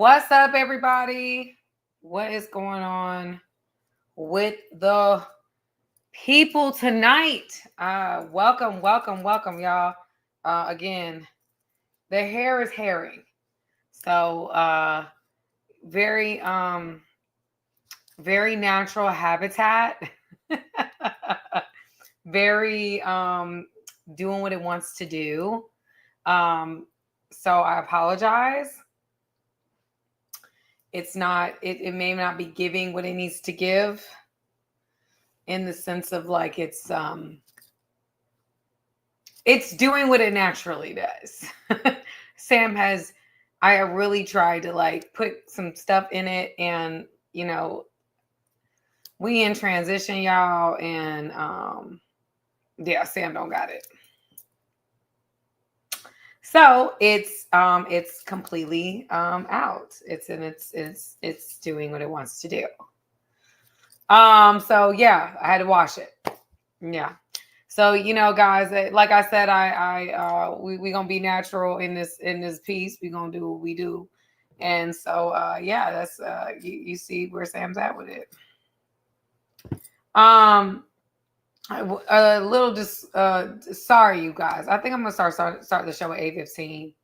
What's up, everybody? What is going on with the people tonight? Welcome, y'all. Again, the hair is herring. So, very, very natural habitat. Very, doing what it wants to do. So I apologize. It's not, it may not be giving what it needs to give in the sense of like it's doing what it naturally does. Sam has, I have really tried to like put some stuff in it, and we in transition, y'all, and yeah, Sam don't got it. So it's completely out. It's doing what it wants to do. So yeah, I had to wash it. Yeah. So guys, like I said, we gonna be natural in this piece. We gonna do what we do, and so yeah, that's you see where Sam's at with it. A little sorry, you guys. I think I'm gonna start the show at 8:15.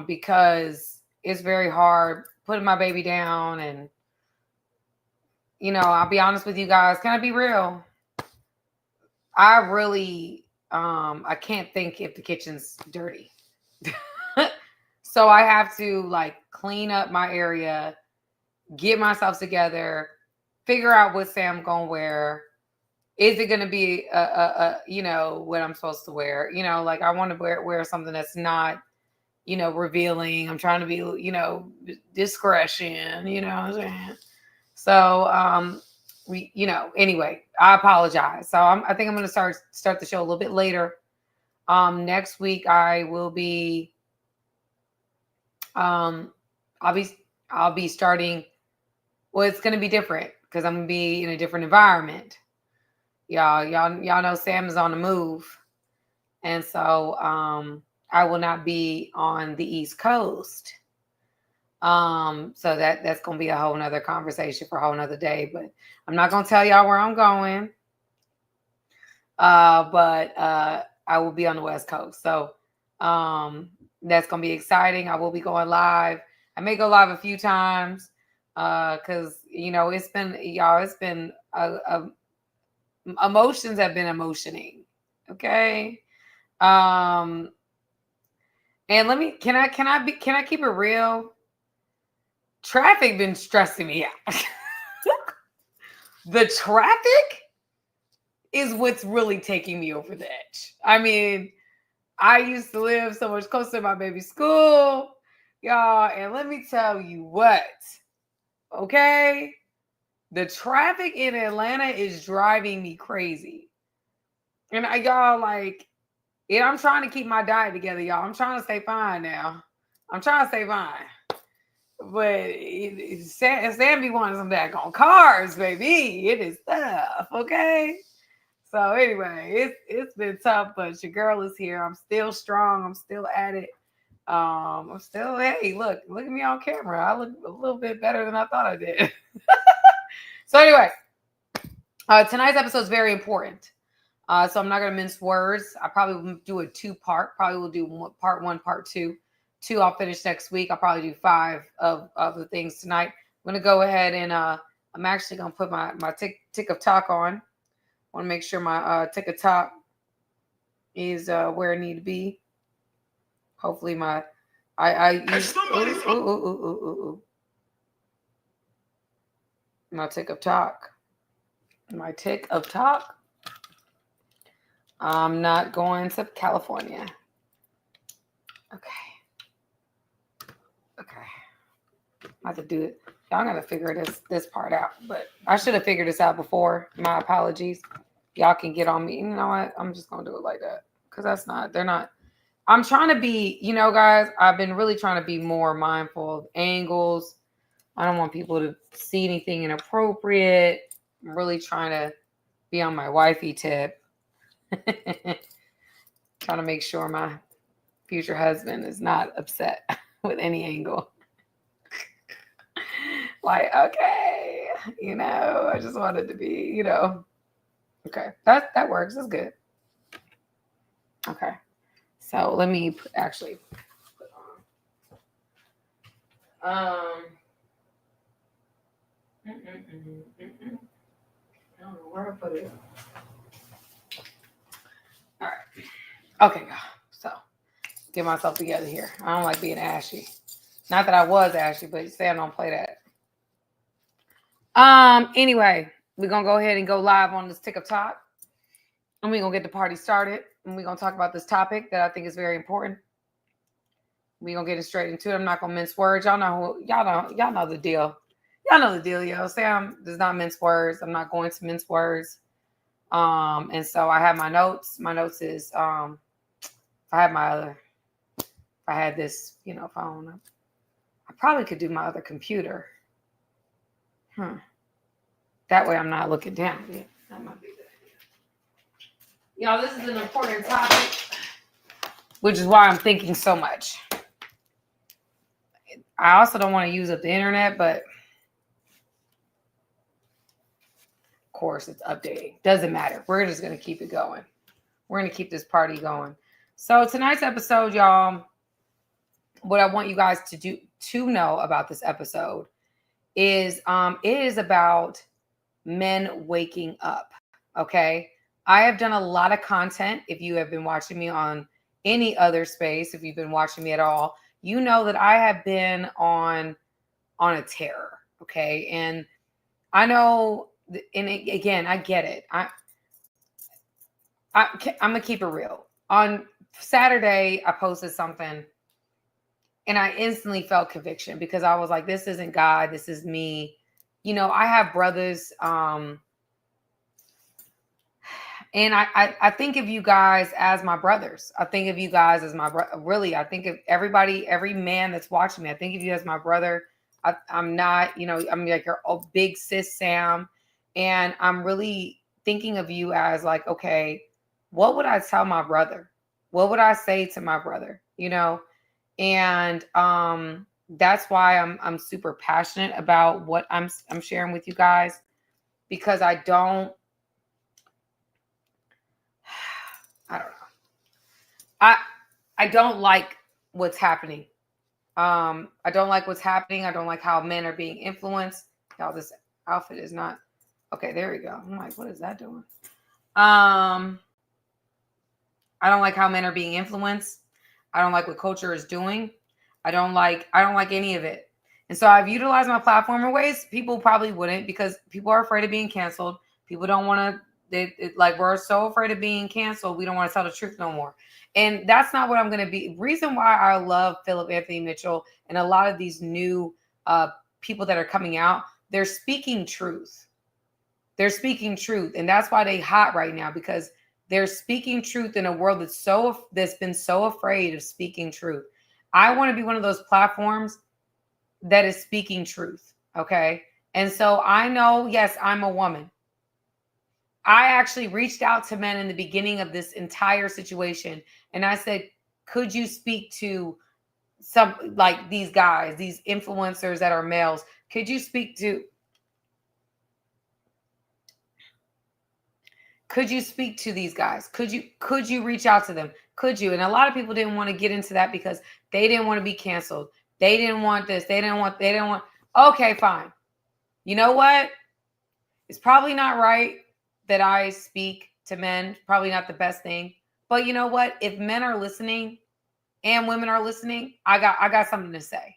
Because it's very hard putting my baby down, and I'll be honest with you guys. Can I be real? I really I can't think if the kitchen's dirty. So I have to like clean up my area, get myself together, figure out what Sam gonna wear. Is it going to be what I'm supposed to wear? Like I want to wear something that's not, revealing. I'm trying to be, discretion, what I'm saying? So, anyway, I apologize. So I think I'm going to start the show a little bit later. Next week I will be, I'll be starting. Well, it's going to be different because I'm going to be in a different environment. Y'all know Sam is on the move. And so I will not be on the East Coast. So that's going to be a whole nother conversation for a whole nother day. But I'm not going to tell y'all where I'm going. But I will be on the West Coast. So that's going to be exciting. I will be going live. I may go live a few times because, it's been emotions have been emotioning. Okay. And can I keep it real? Traffic been stressing me out. The traffic is what's really taking me over the edge. I mean, I used to live so much closer to my baby's school, y'all, and let me tell you what, okay? The traffic in Atlanta is driving me crazy. And y'all, like, I'm trying to keep my diet together, y'all. I'm trying to stay fine now. I'm trying to stay fine. But Sam be wanting some daggone cars, baby. It is tough, okay? So anyway, it's been tough, but your girl is here. I'm still strong. I'm still at it. I'm still, hey, look at me on camera. I look a little bit better than I thought I did. So anyway, tonight's episode is very important. So I'm not going to mince words. I probably will do a 2-part. Probably will do part 1, part 2. 2 I'll finish next week. I'll probably do 5 of the things tonight. I'm going to go ahead and I'm actually going to put my tick of talk on. I want to make sure my tick of talk is where it need to be. Hopefully my my tick of talk. My tick of talk. I'm not going to California. Okay. I have to do it. Y'all gotta figure this part out. But I should have figured this out before. My apologies. Y'all can get on me. You know what? I'm just gonna do it like that. Because they're not. I'm trying to be, guys, I've been really trying to be more mindful of angles. I don't want people to see anything inappropriate. I'm really trying to be on my wifey tip. Trying to make sure my future husband is not upset with any angle. Like, okay, I just wanted to be, okay. That works. That's good. Okay. So let me actually put on. I don't know where to put it. All right. Okay, so get myself together here. I don't like being ashy. Not that I was ashy, but Sam don't play that. Anyway, we're gonna go ahead and go live on this TikTok. And we're gonna get the party started. And we're gonna talk about this topic that I think is very important. We're gonna get it straight into it. I'm not gonna mince words. Y'all know the deal. Y'all know the deal, yo. Sam does not mince words. I'm not going to mince words. And so I have my notes. My notes is if I had this, phone, I probably could do my other computer. That way I'm not looking down. Yeah, that might be good. Y'all, this is an important topic, which is why I'm thinking so much. I also don't want to use up the internet, but of course it's updating. Doesn't matter. We're just going to keep it going. We're going to keep this party going. So tonight's episode, y'all, what I want you guys to know about this episode is it is about men waking up. Okay. I have done a lot of content. If you have been watching me on any other space, if you've been watching me at all, you know that I have been on a tear. Okay. And I know, and again, I get it. I'm going to keep it real. On Saturday, I posted something and I instantly felt conviction because I was like, this isn't God. This is me. I have brothers, and I think of you guys as my brothers. I think of you guys as my brother. Really, I think of every man that's watching me. I think of you as my brother. I'm not, I'm like your big sis Sam. And I'm really thinking of you as like, okay, what would I tell my brother? What would I say to my brother? And that's why I'm super passionate about what I'm sharing with you guys, because I don't know. I don't like what's happening. I don't like what's happening. I don't like how men are being influenced. Y'all, this outfit is not okay. There we go. I'm like, what is that doing? I don't like how men are being influenced. I don't like what culture is doing. I don't like any of it. And so I've utilized my platform in ways people probably wouldn't, because people are afraid of being canceled. People don't want to, we're so afraid of being canceled. We don't want to tell the truth no more. And that's not what I'm going to be. Reason why I love Philip Anthony Mitchell and a lot of these new people that are coming out, they're speaking truth. They're speaking truth. And that's why they hot right now, because they're speaking truth in a world that's been so afraid of speaking truth. I want to be one of those platforms that is speaking truth. Okay. And so I know, yes, I'm a woman. I actually reached out to men in the beginning of this entire situation. And I said, could you speak to some, like these guys, these influencers that are males? Could you speak to these guys? Could you reach out to them? Could you? And a lot of people didn't want to get into that because they didn't want to be canceled. They didn't want this. They didn't want. Okay, fine. You know what? It's probably not right that I speak to men. Probably not the best thing. But you know what? If men are listening and women are listening, I got something to say.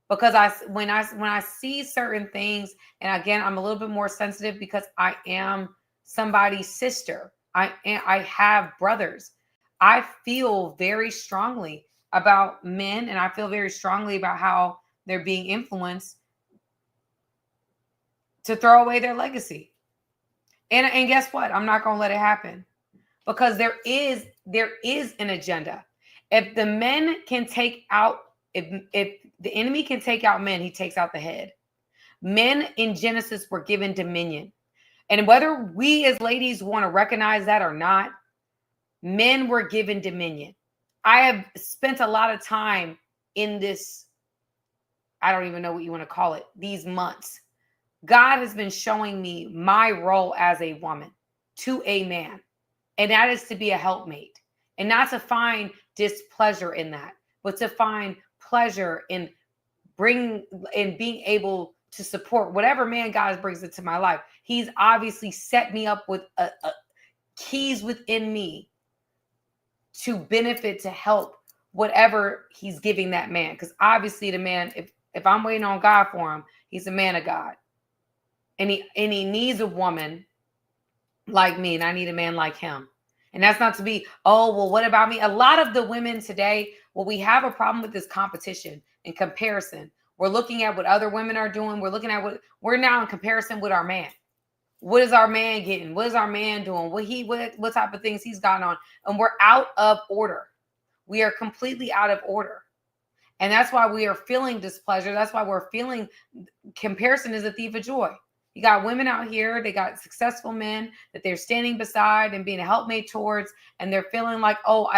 Because when I see certain things, and again, I'm a little bit more sensitive because I am somebody's sister. I have brothers. I feel very strongly about men, and I feel very strongly about how they're being influenced to throw away their legacy. And guess what? I'm not going to let it happen, because there is an agenda. If the men can take out, if the enemy can take out men, he takes out the head. Men in Genesis were given dominion. And whether we as ladies want to recognize that or not, men were given dominion. I have spent a lot of time in this. I don't even know what you want to call it, these months, God has been showing me my role as a woman to a man. And that is to be a helpmate, and not to find displeasure in that, but to find pleasure in being able to support whatever man God brings into my life. He's obviously set me up with a keys within me to benefit, to help whatever he's giving that man. Because obviously the man, if I'm waiting on God for him, he's a man of God. And he needs a woman like me, and I need a man like him. And that's not to be, oh, well, what about me? A lot of the women today, well, we have a problem with this competition and comparison. We're looking at what other women are doing. We're looking at what we're now in comparison with our man. What is our man getting? What is our man doing? What type of things he's gotten on? And we're out of order. We are completely out of order. And that's why we are feeling displeasure. That's why we're feeling comparison is a thief of joy. You got women out here, they got successful men that they're standing beside and being a helpmate towards, and they're feeling like, oh,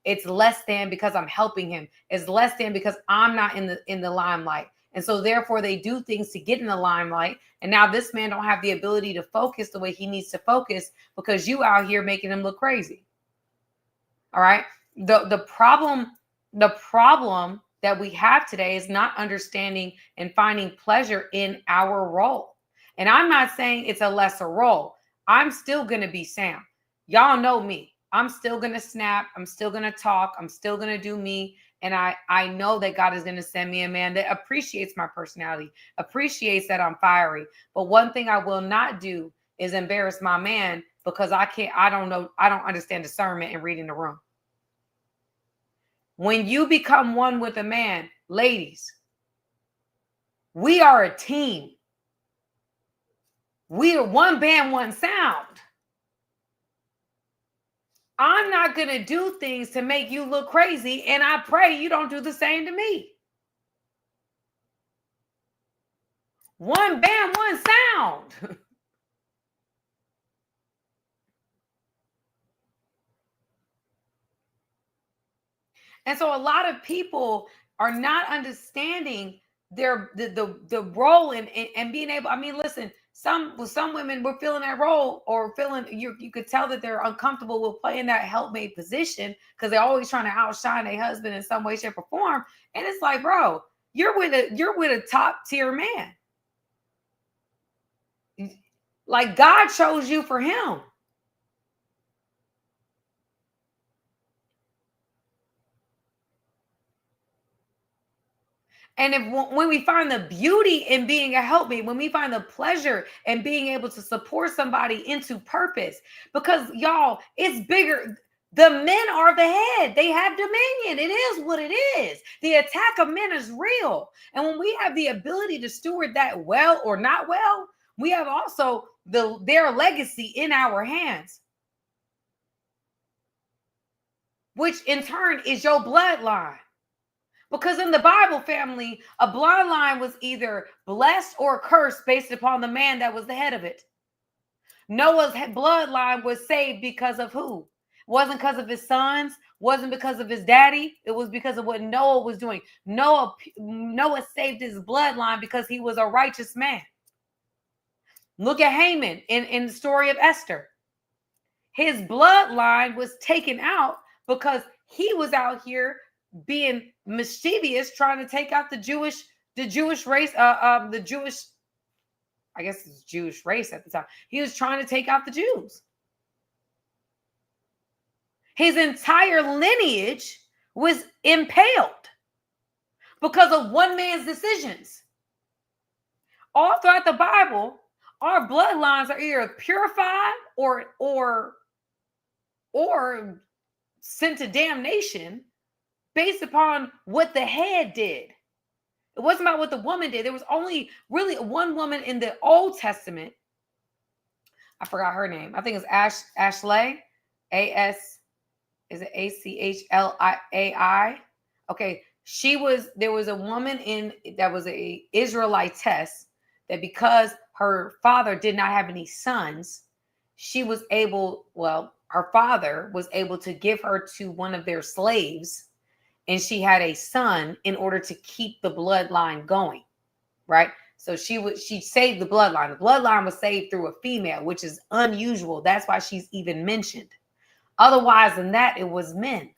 it's less than because I'm helping him. It's less than because I'm not in the limelight. And so therefore they do things to get in the limelight. And now this man don't have the ability to focus the way he needs to focus because you out here making him look crazy. All right. The problem that we have today is not understanding and finding pleasure in our role. And I'm not saying it's a lesser role. I'm still going to be Sam. Y'all know me. I'm still going to snap. I'm still going to talk. I'm still going to do me. And I know that God is going to send me a man that appreciates my personality, appreciates that I'm fiery. But one thing I will not do is embarrass my man because I don't understand discernment and reading the room. When you become one with a man, ladies, we are a team. We are one band, one sound. I'm not going to do things to make you look crazy, and I pray you don't do the same to me. One band, one sound. And so a lot of people are not understanding the role and being able. I mean, listen, some women were feeling that role or feeling you could tell that they're uncomfortable with playing that helpmate position because they're always trying to outshine their husband in some way, shape, or form. And it's like, bro, you're with a top tier man. Like God chose you for him. And when we find the beauty in being a helpmate, when we find the pleasure in being able to support somebody into purpose, because y'all, it's bigger. The men are the head. They have dominion. It is what it is. The attack of men is real. And when we have the ability to steward that well or not well, we have also their legacy in our hands, which in turn is your bloodline. Because in the Bible family, a bloodline was either blessed or cursed based upon the man that was the head of it. Noah's bloodline was saved because of who? Wasn't because of his sons, wasn't because of his daddy. It was because of what Noah was doing. Noah saved his bloodline because he was a righteous man. Look at Haman in the story of Esther. His bloodline was taken out because he was out here being mischievous, trying to take out the Jewish race, the Jewish, I guess it's Jewish race at the time. He was trying to take out the Jews. His entire lineage was impaled because of one man's decisions. All throughout the Bible, our bloodlines are either purified or sent to damnation based upon what the head did. It wasn't about what the woman did. There was only really one woman in the Old Testament. I forgot her name. I think it's Ashley. Is it Achlai? Okay. There was a woman that was a Israelitess that because her father did not have any sons, her father was able to give her to one of their slaves and she had a son in order to keep the bloodline going, right? So she saved the bloodline. The bloodline was saved through a female, which is unusual. That's why she's even mentioned. Otherwise than that, it was men.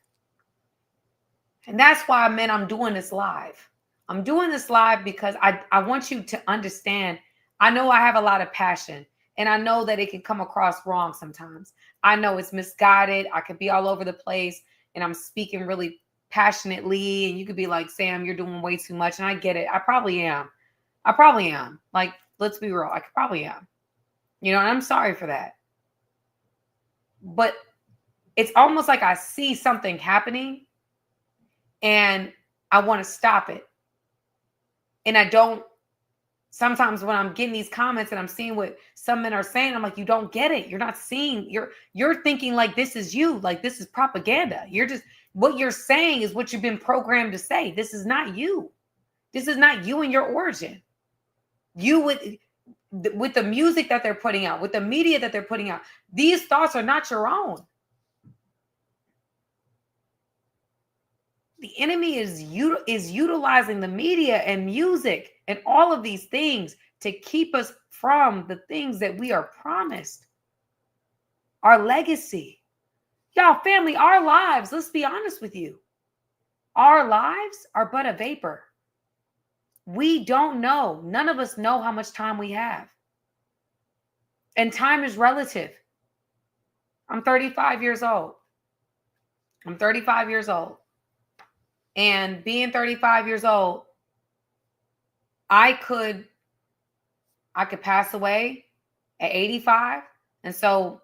And that's why, men, I'm doing this live. I'm doing this live because I want you to understand. I know I have a lot of passion, and I know that it can come across wrong sometimes. I know it's misguided. I could be all over the place, and I'm speaking really passionately, and you could be like, Sam, you're doing way too much. And I get it. I probably am. Like, let's be real. I probably am. And I'm sorry for that. But it's almost like I see something happening and I want to stop it. And I don't. Sometimes when I'm getting these comments and I'm seeing what some men are saying, I'm like, you don't get it. You're not seeing. You're thinking like this is you. Like this is propaganda. What you're saying is what you've been programmed to say. This is not you. This is not you and your origin. You with the music that they're putting out, with the media that they're putting out, these thoughts are not your own. The enemy is utilizing the media and music and all of these things to keep us from the things that we are promised. Our legacy. Y'all, family, our lives, let's be honest with you. Our lives are but a vapor. We don't know. None of us know how much time we have. And time is relative. I'm 35 years old. And being 35 years old, I could pass away at 85. And so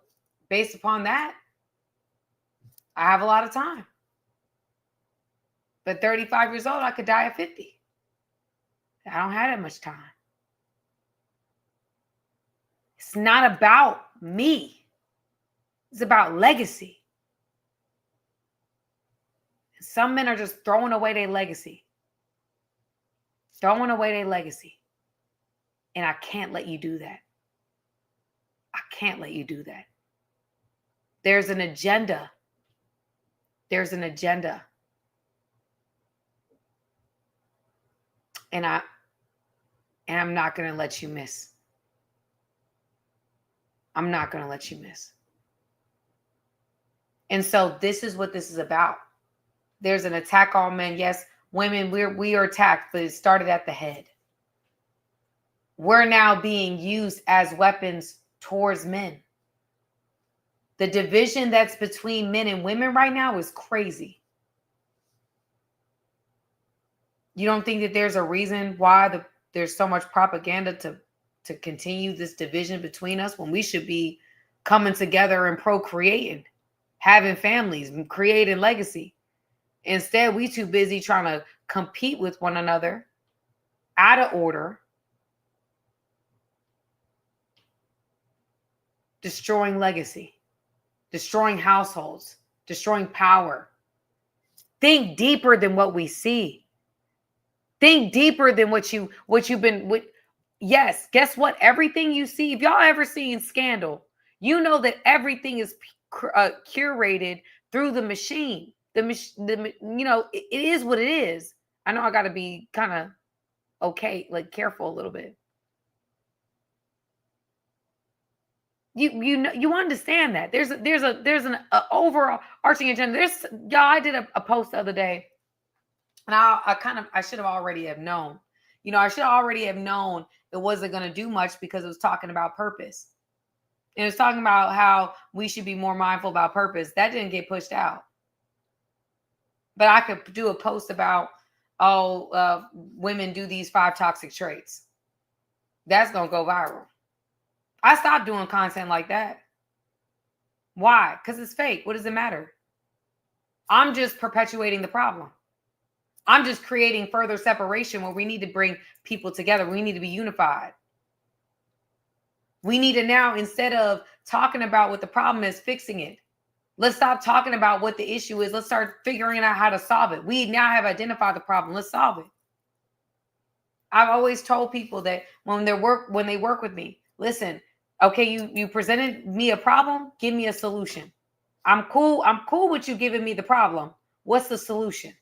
based upon that, I have a lot of time. But 35 years old, I could die at 50. I don't have that much time. It's not about me. It's about legacy. Some men are just throwing away their legacy. And I can't let you do that. There's an agenda. And I'm not going to let you miss. And so this is what this is about. There's an attack on men. Yes, women, we are attacked, but it started at the head. We're now being used as weapons towards men. The division that's between men and women right now is crazy. You don't think that there's a reason why there's so much propaganda to continue this division between us when we should be coming together and procreating, having families, and creating legacy? Instead, we too busy trying to compete with one another out of order, destroying legacy, destroying households, destroying power. Think deeper than what we see. Think deeper than what you've been. Yes, guess what? Everything you see, if y'all ever seen Scandal, you know that everything is curated through the machine. It is what it is. I know I got to be kind of careful a little bit. You understand that there's an overarching agenda. I did a post the other day, and I should have already have known. I should already have known it wasn't going to do much because it was talking about purpose. And it was talking about how we should be more mindful about purpose. That didn't get pushed out. But I could do a post about, women do these 5 toxic traits. That's going to go viral. I stopped doing content like that. Why? Because it's fake. What does it matter? I'm just perpetuating the problem. I'm just creating further separation where we need to bring people together. We need to be unified. We need to now, instead of talking about what the problem is, fixing it. Let's stop talking about what the issue is. Let's start figuring out how to solve it. We now have identified the problem. Let's solve it. I've always told people that when they work with me, listen, okay, you presented me a problem, give me a solution. I'm cool with you giving me the problem. What's the solution?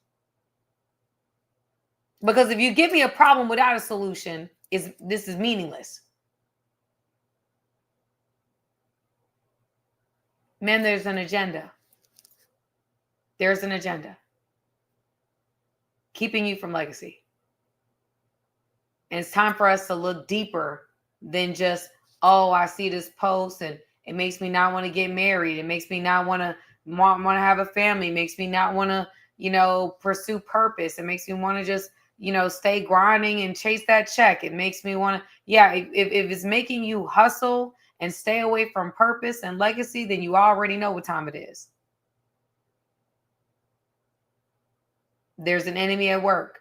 Because if you give me a problem without a solution, this is meaningless. Men, there's an agenda. There's an agenda keeping you from legacy. And it's time for us to look deeper than just, oh, I see this post and it makes me not want to get married. It makes me not want to have a family. It makes me not want to, pursue purpose. It makes me want to just, stay grinding and chase that check. It makes me want to, if it's making you hustle and stay away from purpose and legacy, then you already know what time it is. There's an enemy at work.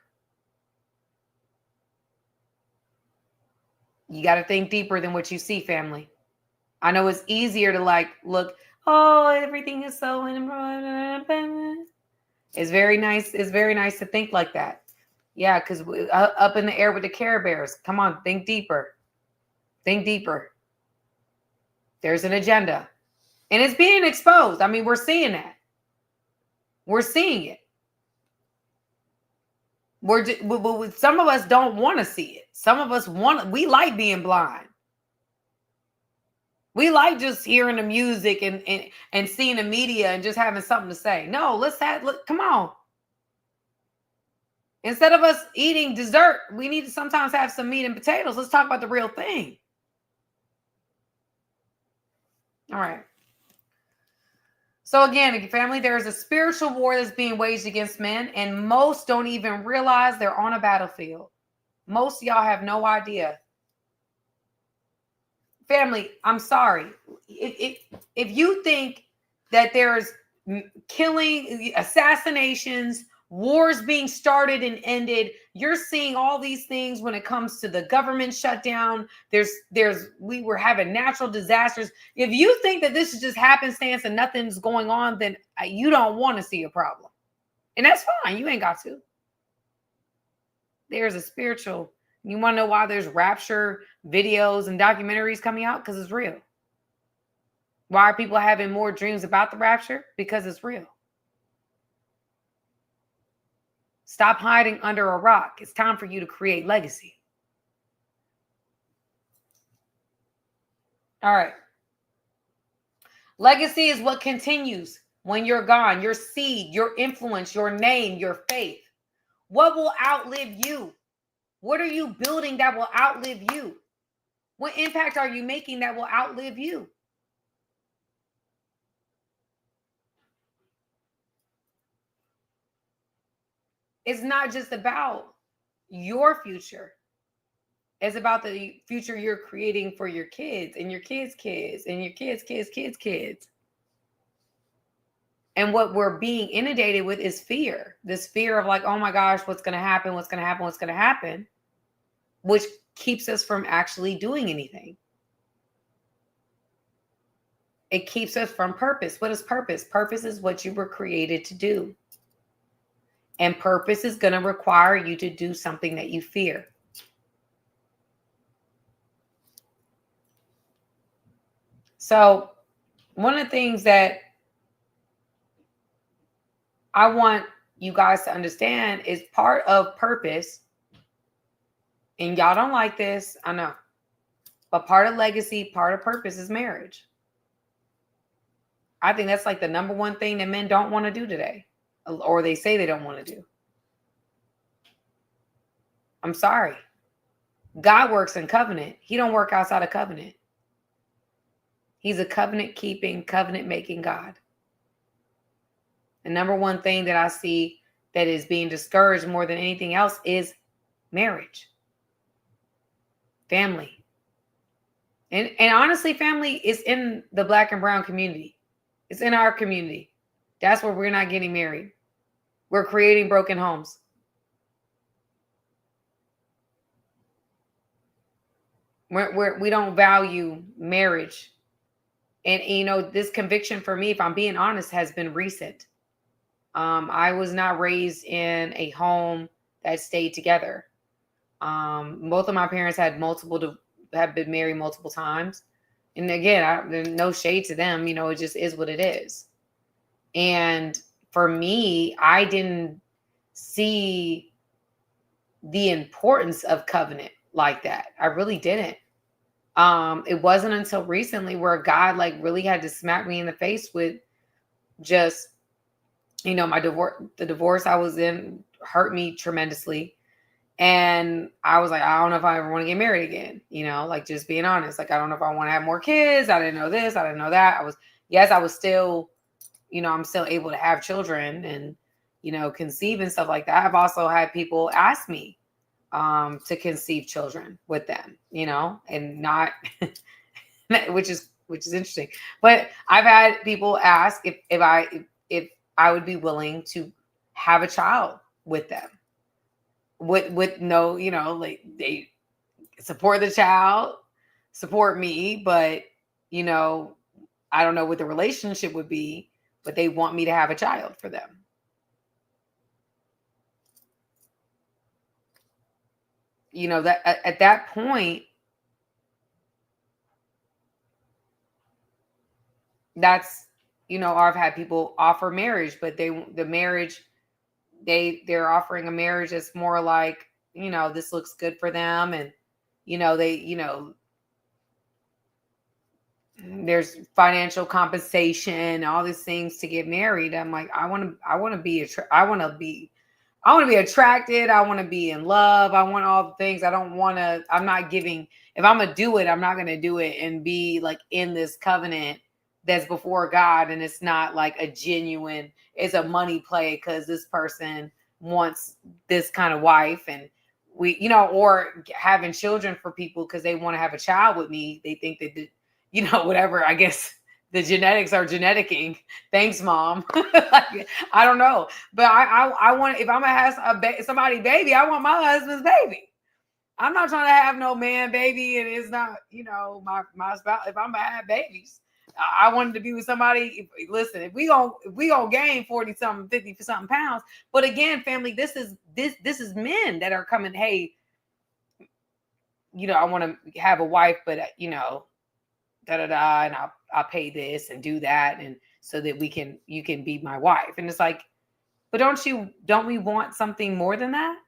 You got to think deeper than what you see, family. I know it's easier to look, oh, everything is so, it's very nice. It's very nice to think like that. Yeah, because up in the air with the Care Bears. Come on, think deeper. Think deeper. There's an agenda. And it's being exposed. I mean, we're seeing that. We're seeing it. Some of us don't want to see it. Some of us we like being blind. We like just hearing the music and seeing the media and just having something to say. No, come on. Instead of us eating dessert, we need to sometimes have some meat and potatoes. Let's talk about the real thing. All right. So again, family, there is a spiritual war that's being waged against men, and most don't even realize they're on a battlefield. Most of y'all have no idea. Family, I'm sorry. If you think that there's killing, assassinations, wars being started and ended, you're seeing all these things when it comes to the government shutdown. We were having natural disasters. If you think that this is just happenstance and nothing's going on, then you don't want to see a problem. And that's fine. You ain't got to. There's a spiritual. You want to know why there's rapture videos and documentaries coming out? Because it's real. Why are people having more dreams about the rapture? Because it's real. Stop hiding under a rock. It's time for you to create legacy. All right. Legacy is what continues when you're gone. Your seed, your influence, your name, your faith. What will outlive you? What are you building that will outlive you? What impact are you making that will outlive you? It's not just about your future. It's about the future you're creating for your kids and your kids' kids and your kids' kids. And what we're being inundated with is fear. This fear of oh my gosh, what's going to happen? What's going to happen? What's going to happen? Which keeps us from actually doing anything. It keeps us from purpose. What is purpose? Purpose is what you were created to do. And purpose is going to require you to do something that you fear. So one of the things that I want you guys to understand is part of purpose, and y'all don't like this, I know, but part of legacy, part of purpose is marriage. I think that's the number one thing that men don't want to do today. Or they say they don't want to do. I'm sorry. God works in covenant. He don't work outside of covenant. He's a covenant-keeping, covenant-making God. The number one thing that I see that is being discouraged more than anything else is marriage. Family. And honestly, family is in the Black and brown community. It's in our community. That's where we're not getting married. We're creating broken homes. We don't value marriage. And, this conviction for me, if I'm being honest, has been recent. I was not raised in a home that stayed together. Both of my parents have been married multiple times. And again, there's no shade to them. It just is what it is. And for me, I didn't see the importance of covenant like that. I really didn't. It wasn't until recently where God like really had to smack me in the face with just, my divorce. The divorce I was in hurt me tremendously. And I was like, I don't know if I ever want to get married again, like just being honest. Like, I don't know if I want to have more kids. I didn't know this. I didn't know that. I was still, I'm still able to have children and, conceive and stuff like that. I've also had people ask me to conceive children with them, and not, which is interesting. But I've had people ask if I would be willing to have a child with them. With no, like they support the child, support me, but I don't know what the relationship would be, but they want me to have a child for them. That at that point, that's, or I've had people offer marriage, but they're offering a marriage that's more like, this looks good for them. And, there's financial compensation, all these things to get married. I'm like, I want to be attracted. I want to be in love. I want all the things. I'm not giving, if I'm going to do it, I'm not going to do it and be like in this covenant that's before God. And it's not like it's a money play because this person wants this kind of wife. And we, or having children for people because they want to have a child with me. They think that, whatever, I guess the genetics are geneticking. Thanks, Mom. Like, I don't know. But I want, if I'm going to have somebody baby, I want my husband's baby. I'm not trying to have no man baby. And it's not, my spouse. If I'm going to have babies, I wanted to be with somebody. Listen, if we gonna gain 40 something, 50 something pounds. But again, family, this is men that are coming. Hey, I want to have a wife, but and I'll pay this and do that, and so that you can be my wife. And it's like, but don't we want something more than that?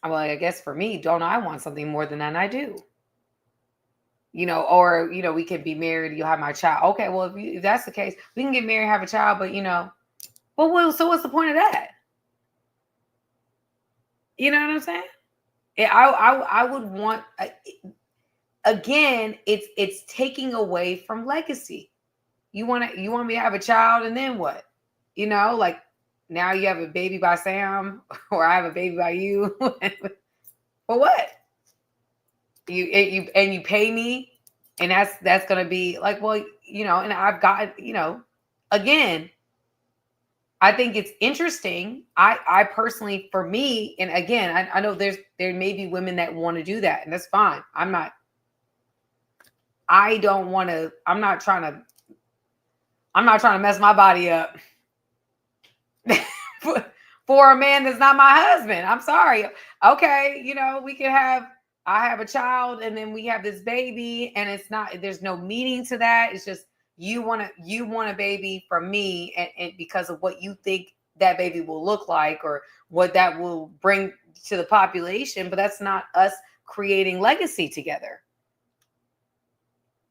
I'm like, I guess for me, don't I want something more than that? And I do. Or, we could be married, you'll have my child. Okay, well, if that's the case, we can get married, have a child, but, so what's the point of that? You know what I'm saying? I would want, again, it's taking away from legacy. You want me to have a child, and then what? Like now you have a baby by Sam, or I have a baby by you. For what? You pay me, and that's gonna be like, well, and I've got, again, I think it's interesting. I personally, for me, and again, I know there may be women that want to do that, and that's fine. I'm not trying to mess my body up for a man that's not my husband. I'm sorry. Okay, I have a child, and then we have this baby, and there's no meaning to that. It's just you want a baby from me, and because of what you think that baby will look like or what that will bring to the population, but that's not us creating legacy together.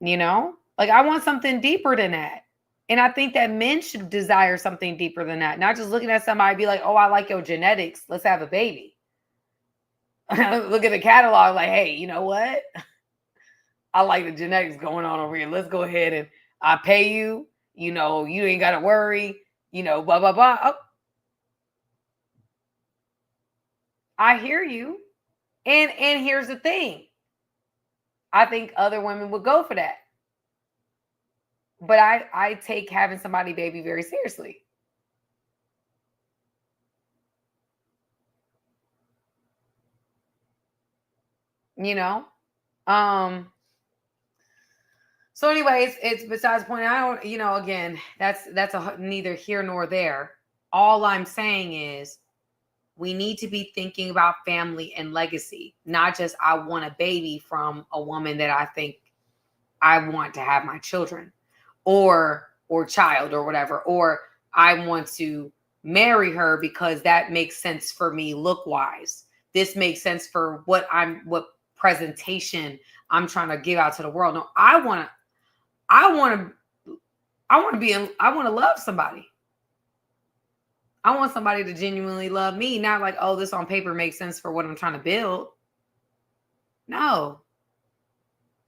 Like, I want something deeper than that. And I think that men should desire something deeper than that. Not just looking at somebody be like, oh, I like your genetics, let's have a baby. Look at the catalog like, hey, you know what? I like the genetics going on over here. Let's go ahead and I pay you. You ain't got to worry. Blah, blah, blah. Oh. I hear you. And here's the thing. I think other women would go for that. But I take having somebody baby very seriously. So anyways, it's besides the point. I don't, again, that's neither here nor there. All I'm saying is we need to be thinking about family and legacy, not just I want a baby from a woman that I think I want to have my children or child or whatever, or I want to marry her because that makes sense for me look wise. This makes sense for what presentation I'm trying to give out to the world. No, I want to love somebody. I want somebody to genuinely love me, not like, oh, this on paper makes sense for what I'm trying to build. No.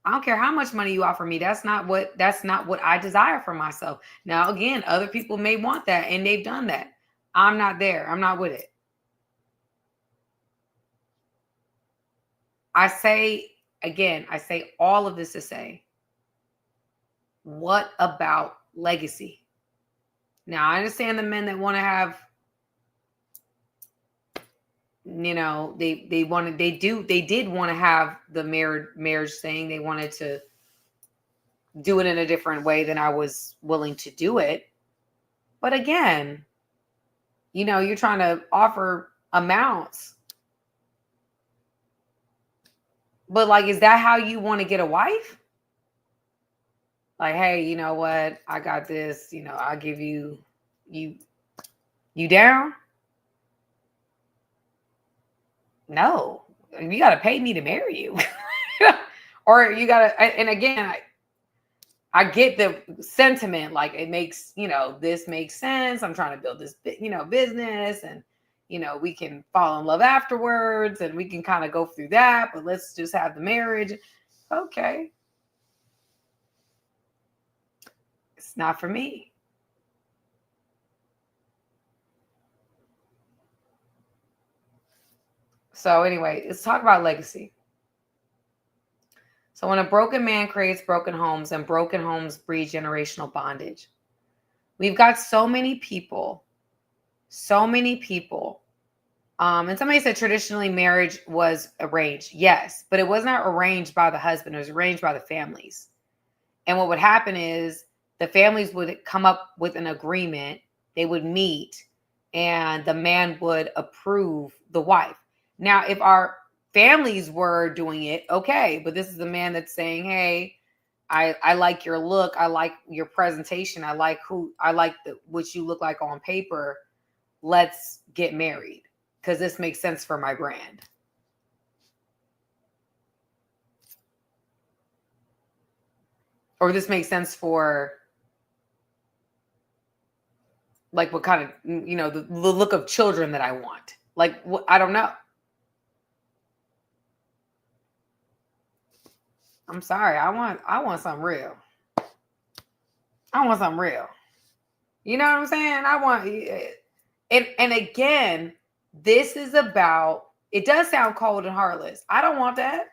I don't care how much money you offer me. That's not what I desire for myself. Now, again, other people may want that and they've done that. I'm not there. I'm not with it. I say all of this to say, what about legacy? Now, I understand the men that want to have, they did want to have the marriage thing. They wanted to do it in a different way than I was willing to do it. But again, you're trying to offer amounts. But like, is that how you want to get a wife? Like, hey, you know what? I got this, I'll give you down? No, you got to pay me to marry you. Or you got to, and again, I get the sentiment, like it makes, this makes sense. I'm trying to build this, business, and, we can fall in love afterwards and we can kind of go through that, but let's just have the marriage. Okay. It's not for me. So anyway, let's talk about legacy. So when a broken man creates broken homes, and broken homes breed generational bondage. We've got so many people. And somebody said traditionally marriage was arranged. Yes, but it was not arranged by the husband. It was arranged by the families. And what would happen is the families would come up with an agreement. They would meet and the man would approve the wife. Now, if our families were doing it, okay, but this is the man that's saying, hey, I like your look. I like your presentation. I like what you look like on paper. Let's get married because this makes sense for my brand. Or this makes sense for like what kind of, the look of children that I want. Like, I don't know. I'm sorry. I want something real. I want something real. You know what I'm saying? I want, and again, this is about, it does sound cold and heartless. I don't want that.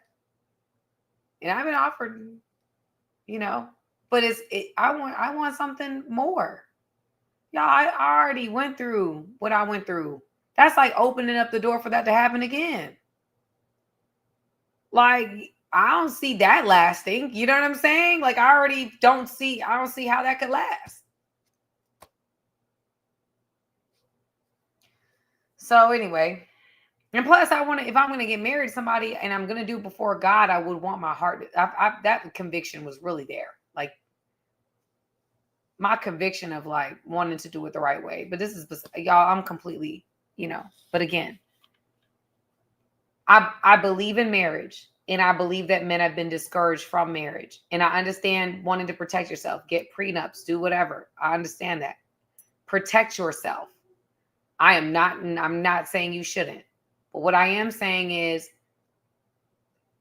And I've been offered, but I want something more. Y'all, I already went through what I went through. That's like opening up the door for that to happen again. Like, I don't see that lasting. You know what I'm saying? Like, I don't see how that could last. So anyway, and plus if I'm going to get married to somebody and I'm going to do it before God, I would want my heart. That conviction was really there. Like, my conviction of like wanting to do it the right way. But this is, y'all, I'm completely, but again, I believe in marriage. And I believe that men have been discouraged from marriage. And I understand wanting to protect yourself, get prenups, do whatever. I understand that. Protect yourself. I'm not saying you shouldn't. But what I am saying is,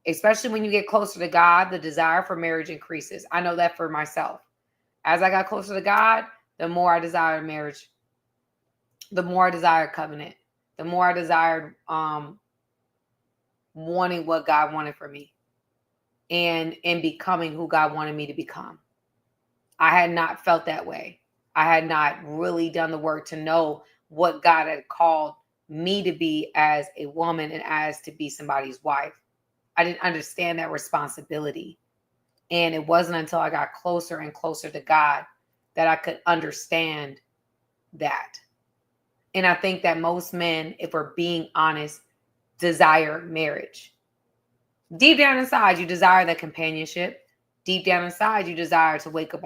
especially when you get closer to God, the desire for marriage increases. I know that for myself. As I got closer to God, the more I desired marriage, the more I desired covenant, the more I desired wanting what God wanted for me and becoming who God wanted me to become. I had not felt that way. I had not really done the work to know what God had called me to be as a woman and as to be somebody's wife. I didn't understand that responsibility. And it wasn't until I got closer and closer to God that I could understand that. And I think that most men, if we're being honest, desire marriage. Deep down inside, you desire that companionship. Deep down inside, you desire to wake up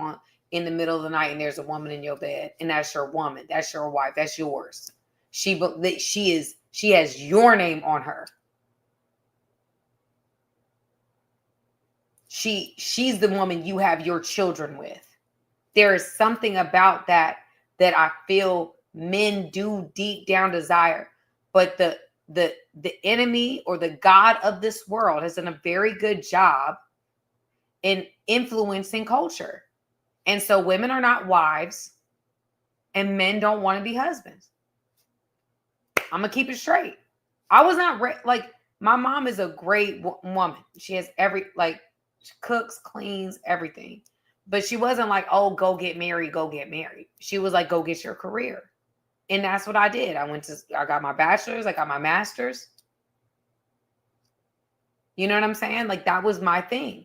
in the middle of the night and there's a woman in your bed, and that's your woman, that's your wife, that's yours. She has your name on her. She's the woman you have your children with. There is something about that I feel men do deep down desire, but the enemy or the God of this world has done a very good job in influencing culture. And so women are not wives and men don't want to be husbands. I'm going to keep it straight. I was not like, my mom is a great woman. She has she cooks, cleans, everything. But she wasn't like, oh, go get married, go get married. She was like, go get your career. And that's what I did. I got my bachelor's, I got my master's. You know what I'm saying? Like, that was my thing.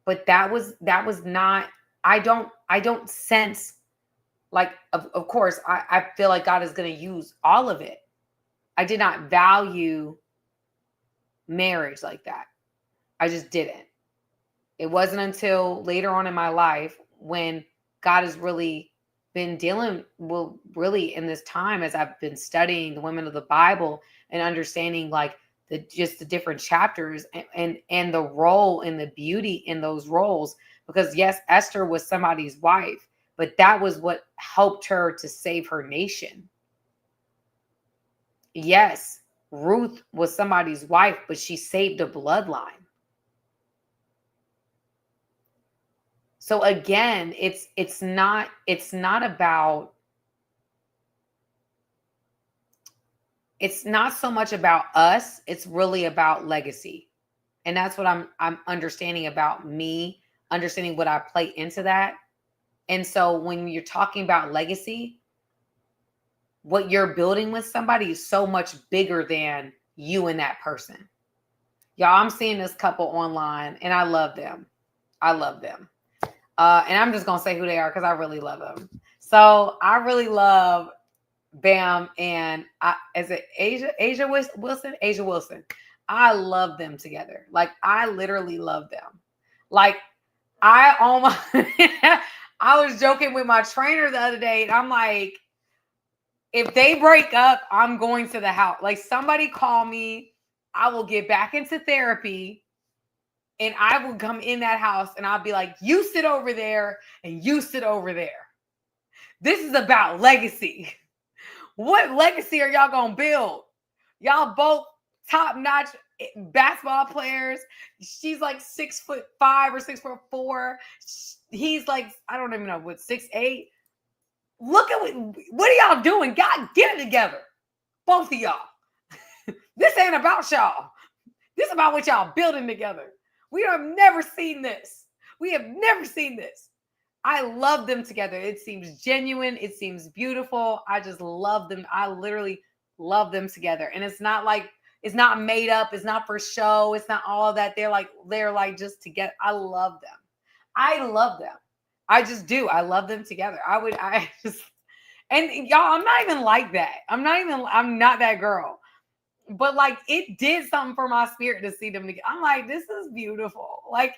But that was not, I don't sense, like, of course, I feel like God is going to use all of it. I did not value marriage like that. I just didn't. It wasn't until later on in my life when God has really been dealing with, really in this time as I've been studying the women of the Bible and understanding like the different chapters and the role and the beauty in those roles. Because yes, Esther was somebody's wife, but that was what helped her to save her nation. Yes, Ruth was somebody's wife, but she saved a bloodline. So again, it's not so much about us, it's really about legacy. And that's what I'm understanding about me, understanding what I play into that. And so when you're talking about legacy, what you're building with somebody is so much bigger than you and that person. Y'all, I'm seeing this couple online and I love them. And I'm just going to say who they are because I really love them. So I really love Bam and is it Asia Wilson? I love them together. Like, I literally love them. Like, I almost, I was joking with my trainer the other day and I'm like, if they break up, I'm going to the house. Like, somebody call me. I will get back into therapy. And I will come in that house and I'll be like, you sit over there and you sit over there. This is about legacy. What legacy are y'all going to build? Y'all both top-notch basketball players. She's like 6'5" or 6'4". He's like, I don't even know, what, 6'8". Look at what are y'all doing? God, get it together. Both of y'all. This ain't about y'all. This is about what y'all building together. We have never seen this. I love them together. It seems genuine. It seems beautiful. I just love them. I literally love them together. And it's not like, it's not made up. It's not for show. It's not all of that. They're like just together. I love them. I just do. I love them together. And y'all, I'm not even like that. I'm not that girl. But like, it did something for my spirit to see them together. I'm like, this is beautiful. Like,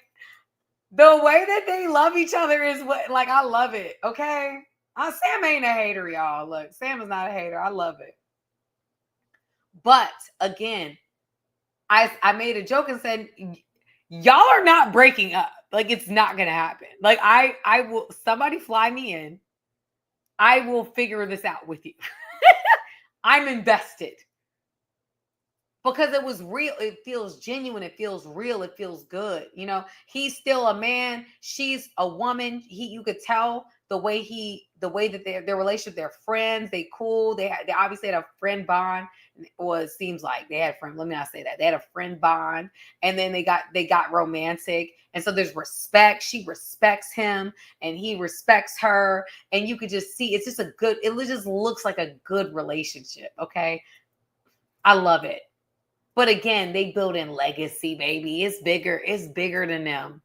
the way that they love each other is what, like, I love it. Okay. Sam ain't a hater, y'all. Look, Sam is not a hater. I love it. But again, I made a joke and said, y'all are not breaking up. Like, it's not going to happen. Like, I will, somebody fly me in. I will figure this out with you. I'm invested. Because it was real. It feels genuine. It feels real. It feels good. You know, he's still a man. She's a woman. You could tell the way that their relationship, they're friends. They cool. They obviously had a friend bond. Or it seems like they had a friend. Let me not say that. They had a friend bond. And then they got romantic. And so there's respect. She respects him and he respects her. And you could just see, it just looks like a good relationship. Okay. I love it. But again, they build in legacy, baby. It's bigger than them.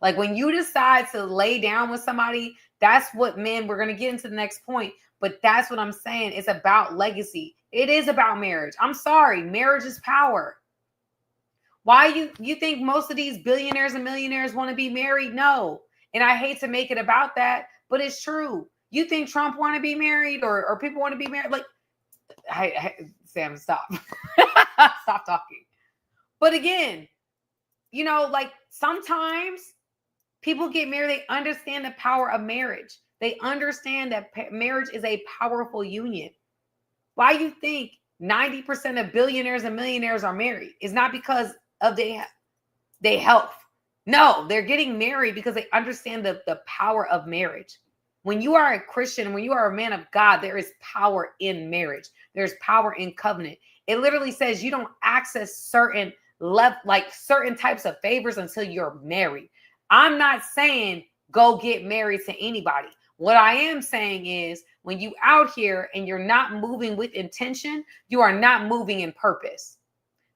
Like, when you decide to lay down with somebody, that's what men, we're going to get into the next point. But that's what I'm saying. It's about legacy. It is about marriage. I'm sorry. Marriage is power. Why you think most of these billionaires and millionaires want to be married? No, And I hate to make it about that, but it's true. You think Trump want to be married or people want to be married? Like, Sam, stop. Stop talking. But again, you know, like sometimes people get married, they understand the power of marriage. They understand that marriage is a powerful union. Why you think 90% of billionaires and millionaires are married? It's not because of their health. No, they're getting married because they understand the power of marriage. When you are a Christian, when you are a man of God, there is power in marriage. There's power in covenant. It literally says you don't access certain certain types of favors until you're married. I'm not saying go get married to anybody. What I am saying is when you out here and you're not moving with intention, you are not moving in purpose.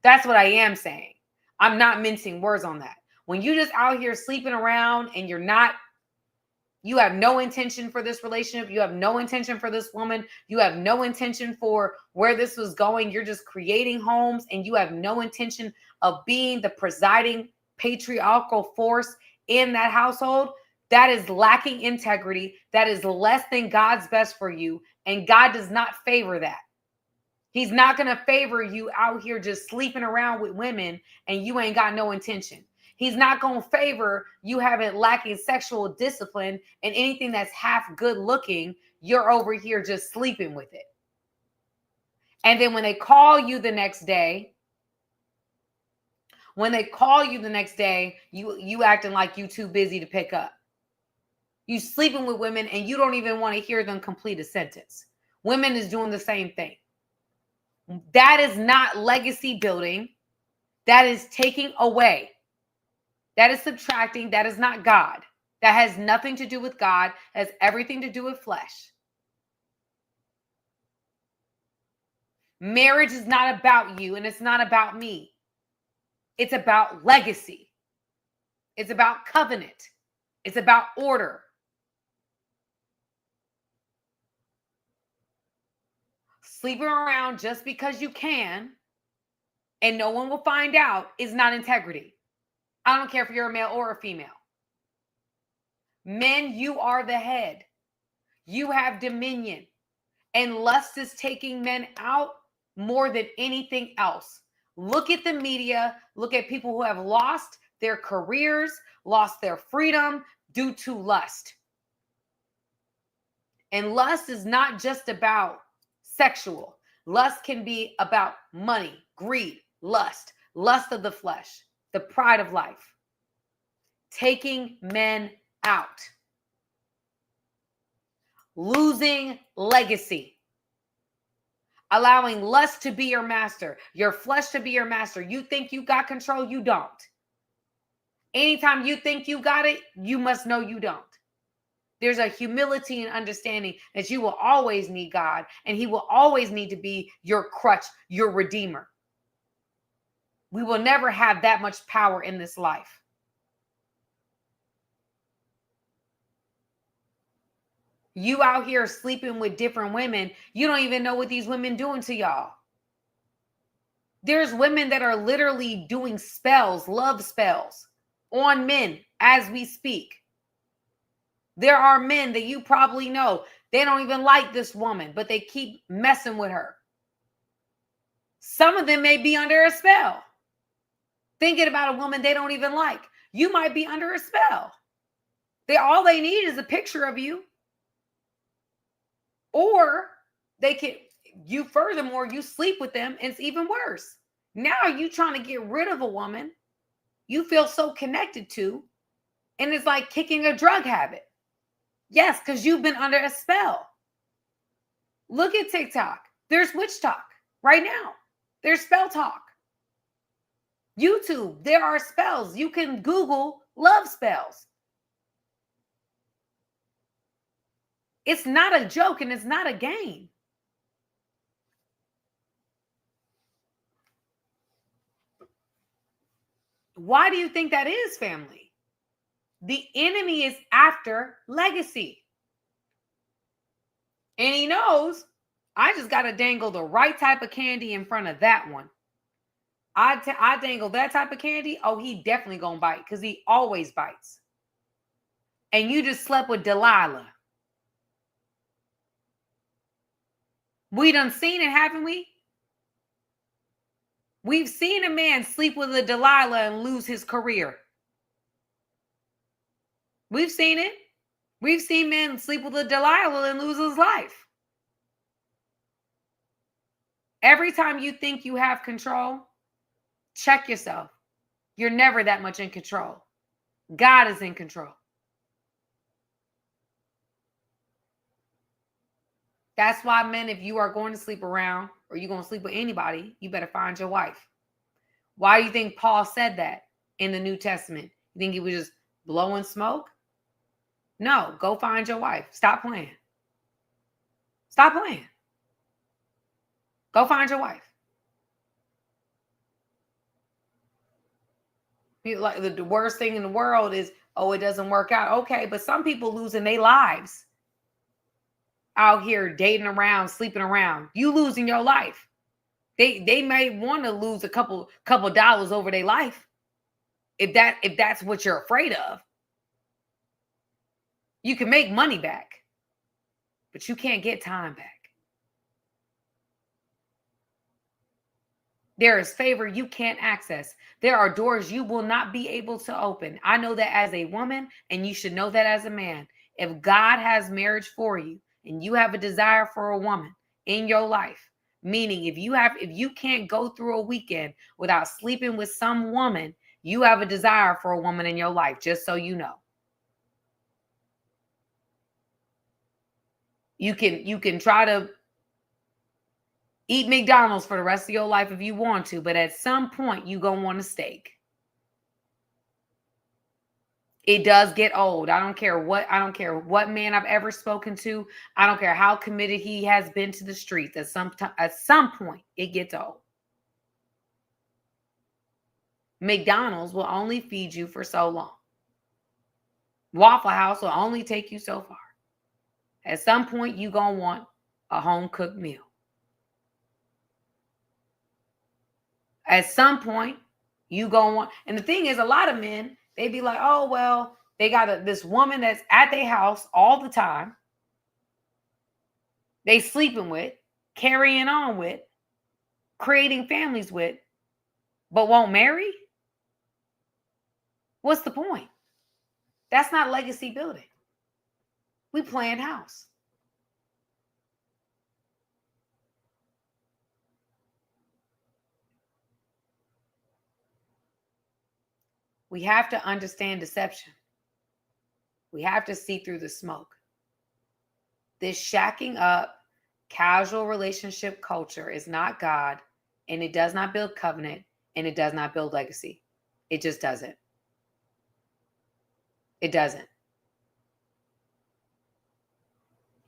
That's what I am saying. I'm not mincing words on that. When you just out here sleeping around and you have no intention for this relationship, you have no intention for this woman, you have no intention for where this was going, you're just creating homes and you have no intention of being the presiding patriarchal force in that household, that is lacking integrity. That is less than God's best for you. And God does not favor that. He's not going to favor you out here just sleeping around with women and you ain't got no intention. He's not going to favor you having lacking sexual discipline and anything that's half good looking. You're over here just sleeping with it. And then when they call you the next day, you acting like you too busy to pick up. You sleeping with women and you don't even want to hear them complete a sentence. Women is doing the same thing. That is not legacy building. That is taking away. That is subtracting. That is not God. That has nothing to do with God. Has everything to do with flesh. Marriage is not about you and it's not about me. It's about legacy. It's about covenant. It's about order. Sleeping around just because you can and no one will find out is not integrity. I don't care if you're a male or a female. Men, you are the head. You have dominion. And lust is taking men out more than anything else. Look at the media. Look at people who have lost their careers, lost their freedom due to lust. And lust is not just about sexual. Lust can be about money, greed, lust of the flesh, the pride of life. Taking men out. Losing legacy. Allowing lust to be your master, your flesh to be your master. You think you got control, you don't. Anytime you think you got it, you must know you don't. There's a humility and understanding that you will always need God and he will always need to be your crutch, your redeemer. We will never have that much power in this life. You out here sleeping with different women. You don't even know what these women doing to y'all. There's women that are literally doing spells, love spells on men as we speak. There are men that you probably know. They don't even like this woman, but they keep messing with her. Some of them may be under a spell. Thinking about a woman they don't even like. You might be under a spell. All they need is a picture of you. Or furthermore, you sleep with them and it's even worse. Now you trying to get rid of a woman you feel so connected to, and it's like kicking a drug habit. Yes, because you've been under a spell. Look at TikTok. There's witchtok right now. There's spell talk. YouTube, there are spells. You can Google love spells. It's not a joke and it's not a game. Why do you think that is, family? The enemy is after legacy. And he knows I just got to dangle the right type of candy in front of that one. I dangle that type of candy. Oh, he definitely going to bite because he always bites. and you just slept with Delilah. We done seen it, haven't we? We've seen a man sleep with a Delilah and lose his career. We've seen it. We've seen men sleep with a Delilah and lose his life. Every time you think you have control, check yourself. You're never that much in control. God is in control. That's why, men, if you are going to sleep around or you're going to sleep with anybody, you better find your wife. Why do you think Paul said that in the New Testament? You think he was just blowing smoke? No, go find your wife. Stop playing. Stop playing. Go find your wife. Like the worst thing in the world is, oh, it doesn't work out. Okay, but some people losing their lives out here dating around, sleeping around. You losing your life. They may want to lose a couple dollars over their life. If that's what you're afraid of. You can make money back, but you can't get time back. There is favor you can't access. There are doors you will not be able to open. I know that as a woman, and you should know that as a man. If God has marriage for you and you have a desire for a woman in your life, meaning if you can't go through a weekend without sleeping with some woman, you have a desire for a woman in your life, just so you know. You can try to eat McDonald's for the rest of your life if you want to, but at some point you're going to want a steak. It does get old. I don't care what man I've ever spoken to. I don't care how committed he has been to the streets. At some point, it gets old. McDonald's will only feed you for so long. Waffle House will only take you so far. At some point, you're going to want a home-cooked meal. At some point, you going to want... And the thing is, a lot of men, they be like, oh, well, they got this woman that's at their house all the time. They sleeping with, carrying on with, creating families with, but won't marry? What's the point? That's not legacy building. We playing house. We have to understand deception. We have to see through the smoke. This shacking up, casual relationship culture is not God, and it does not build covenant, and it does not build legacy. It just doesn't. It doesn't.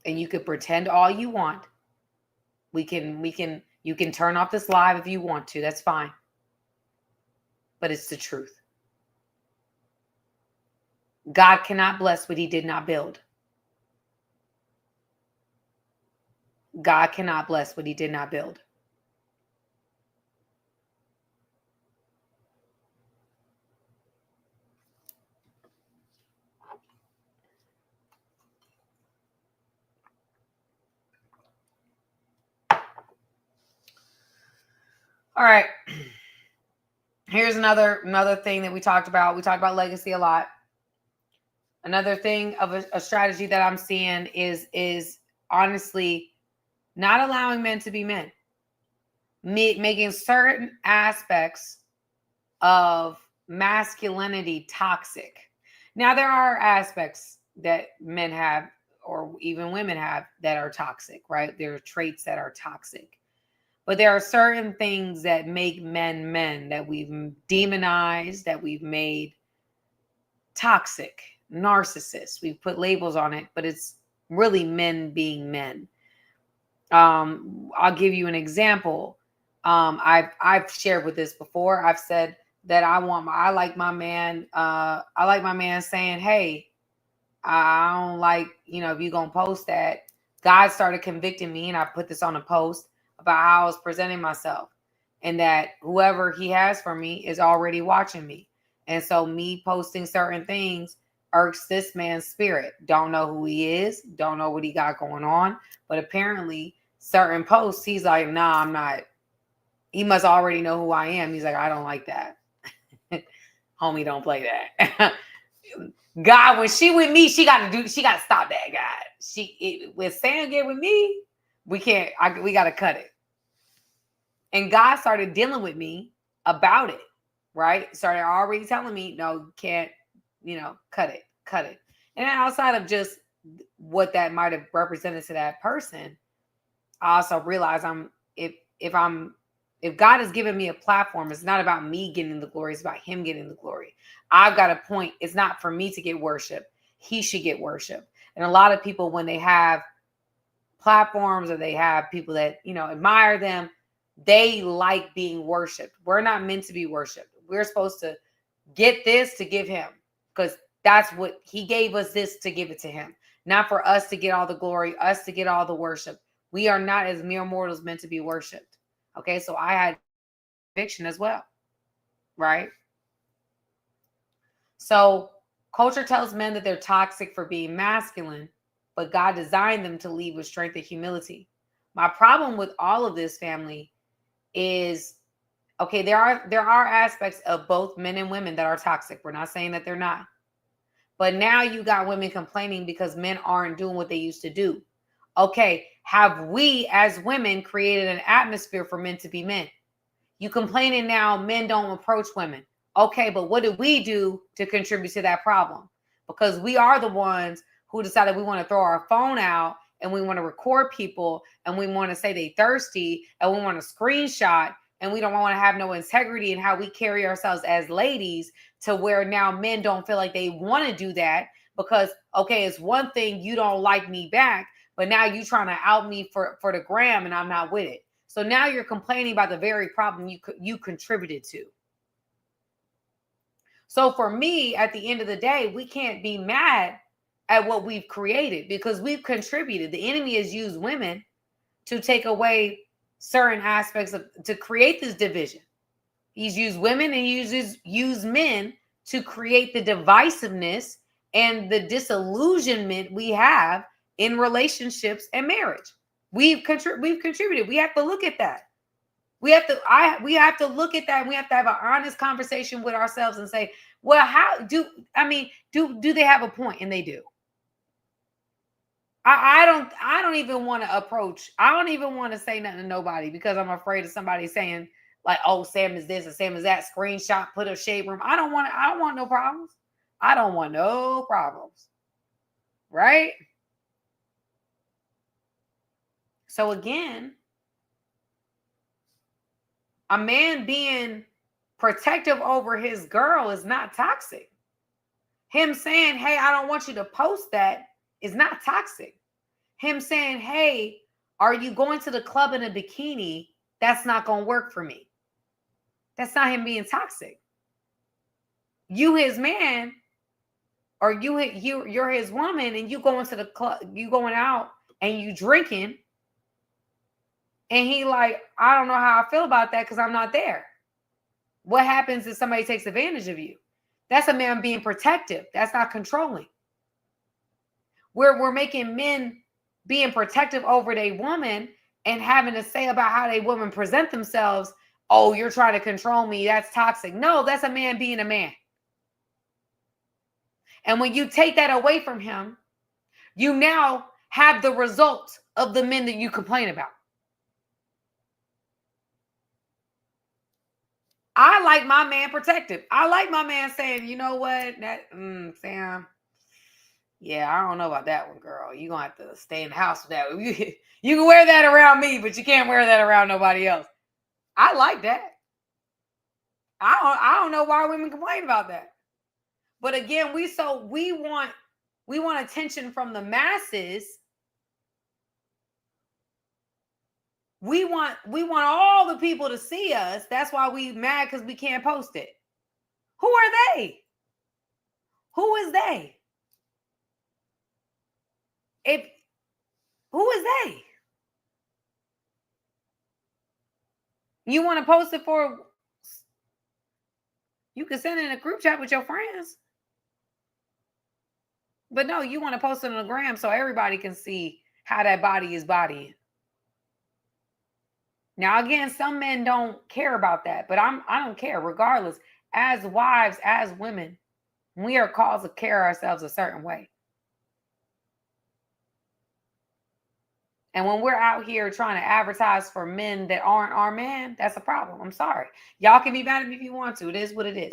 And you could pretend all you want. You can turn off this live if you want to. That's fine. But it's the truth. God cannot bless what he did not build. God cannot bless what he did not build. All right. Here's another thing that we talked about. We talked about legacy a lot. Another thing of a strategy that I'm seeing is honestly not allowing men to be men. Making certain aspects of masculinity toxic. Now, there are aspects that men have, or even women have, that are toxic, right? There are traits that are toxic. But there are certain things that make men men, that we've demonized, that we've made toxic, narcissists. We've put labels on it, but it's really men being men. I'll give you an example. I've shared with this before. I've said that I like my man saying, hey, I don't like, if you're going to post that. God started convicting me, and I put this on a post about how I was presenting myself, and that whoever he has for me is already watching me. And so me posting certain things irks this man's spirit. Don't know who he is, don't know what he got going on, but apparently certain posts, he's like, nah, I'm not. He must already know who I am. He's like, I don't like that. Homie, don't play that. God, when she with me, she got to stop that, God. When Sam get with me, we got to cut it. And God started dealing with me about it, right? Started already telling me, no, you can't, cut it. And outside of just what that might have represented to that person, I also realize if God has given me a platform, it's not about me getting the glory, it's about him getting the glory. I've got a point. It's not for me to get worship. He should get worship. And a lot of people, when they have platforms or they have people that, admire them, they like being worshiped. We're not meant to be worshiped. We're supposed to get this to give him, because that's what he gave us, this to give it to him. Not for us to get all the glory, us to get all the worship. We are not, as mere mortals, meant to be worshiped. Okay, so I had conviction as well, right? So culture tells men that they're toxic for being masculine, but God designed them to lead with strength and humility. My problem with all of this, family, is, okay, there are aspects of both men and women that are toxic. We're not saying that they're not. But now you got women complaining because men aren't doing what they used to do. Okay, have we as women created an atmosphere for men to be men? You complaining now men don't approach women. Okay, but what did we do to contribute to that problem? Because we are the ones who decided we want to throw our phone out and we want to record people and we want to say they thirsty and we want to screenshot and we don't want to have no integrity in how we carry ourselves as ladies, to where now men don't feel like they want to do that because, okay, it's one thing you don't like me back, but now you trying to out me for the gram and I'm not with it. So now you're complaining about the very problem you contributed to. So for me, at the end of the day, we can't be mad at what we've created because we've contributed. The enemy has used women to take away certain aspects to create this division. He's used women and used men to create the divisiveness and the disillusionment we have in relationships and marriage. We've contributed. We have to look at that. We have to look at that, and we have to have an honest conversation with ourselves and say, well, do they have a point? And they do. I don't even want to approach. I don't even want to say nothing to nobody because I'm afraid of somebody saying like, oh, Sam is this and Sam is that, screenshot, put a shade room. I don't want no problems. I don't want no problems. Right? So again, a man being protective over his girl is not toxic. Him saying, hey, I don't want you to post that is not toxic. Him saying, hey, are you going to the club in a bikini? That's not going to work for me. That's not him being toxic. You his man, or you're his woman, and you going to the club, you going out and you drinking, and he like, I don't know how I feel about that because I'm not there. What happens if somebody takes advantage of you? That's a man being protective. That's not controlling. We're making men being protective over their woman and having to say about how they women present themselves. Oh, you're trying to control me. That's toxic. No, that's a man being a man. And when you take that away from him, you now have the result of the men that you complain about. I like my man protective. I like my man saying, you know what, Sam, yeah, I don't know about that one, girl. You're going to have to stay in the house with that. You can wear that around me, but you can't wear that around nobody else. I like that. I don't know why women complain about that. But again, we want attention from the masses. We want all the people to see us. That's why we mad because we can't post it. Who are they? Who is they? Who is they? You want to post it for? You can send it in a group chat with your friends. But no, you want to post it on the gram so everybody can see how that body is bodying. Now, again, some men don't care about that, but I don't care. Regardless, as wives, as women, we are called to carry ourselves a certain way. And when we're out here trying to advertise for men that aren't our man, that's a problem. I'm sorry. Y'all can be mad at me if you want to. It is what it is.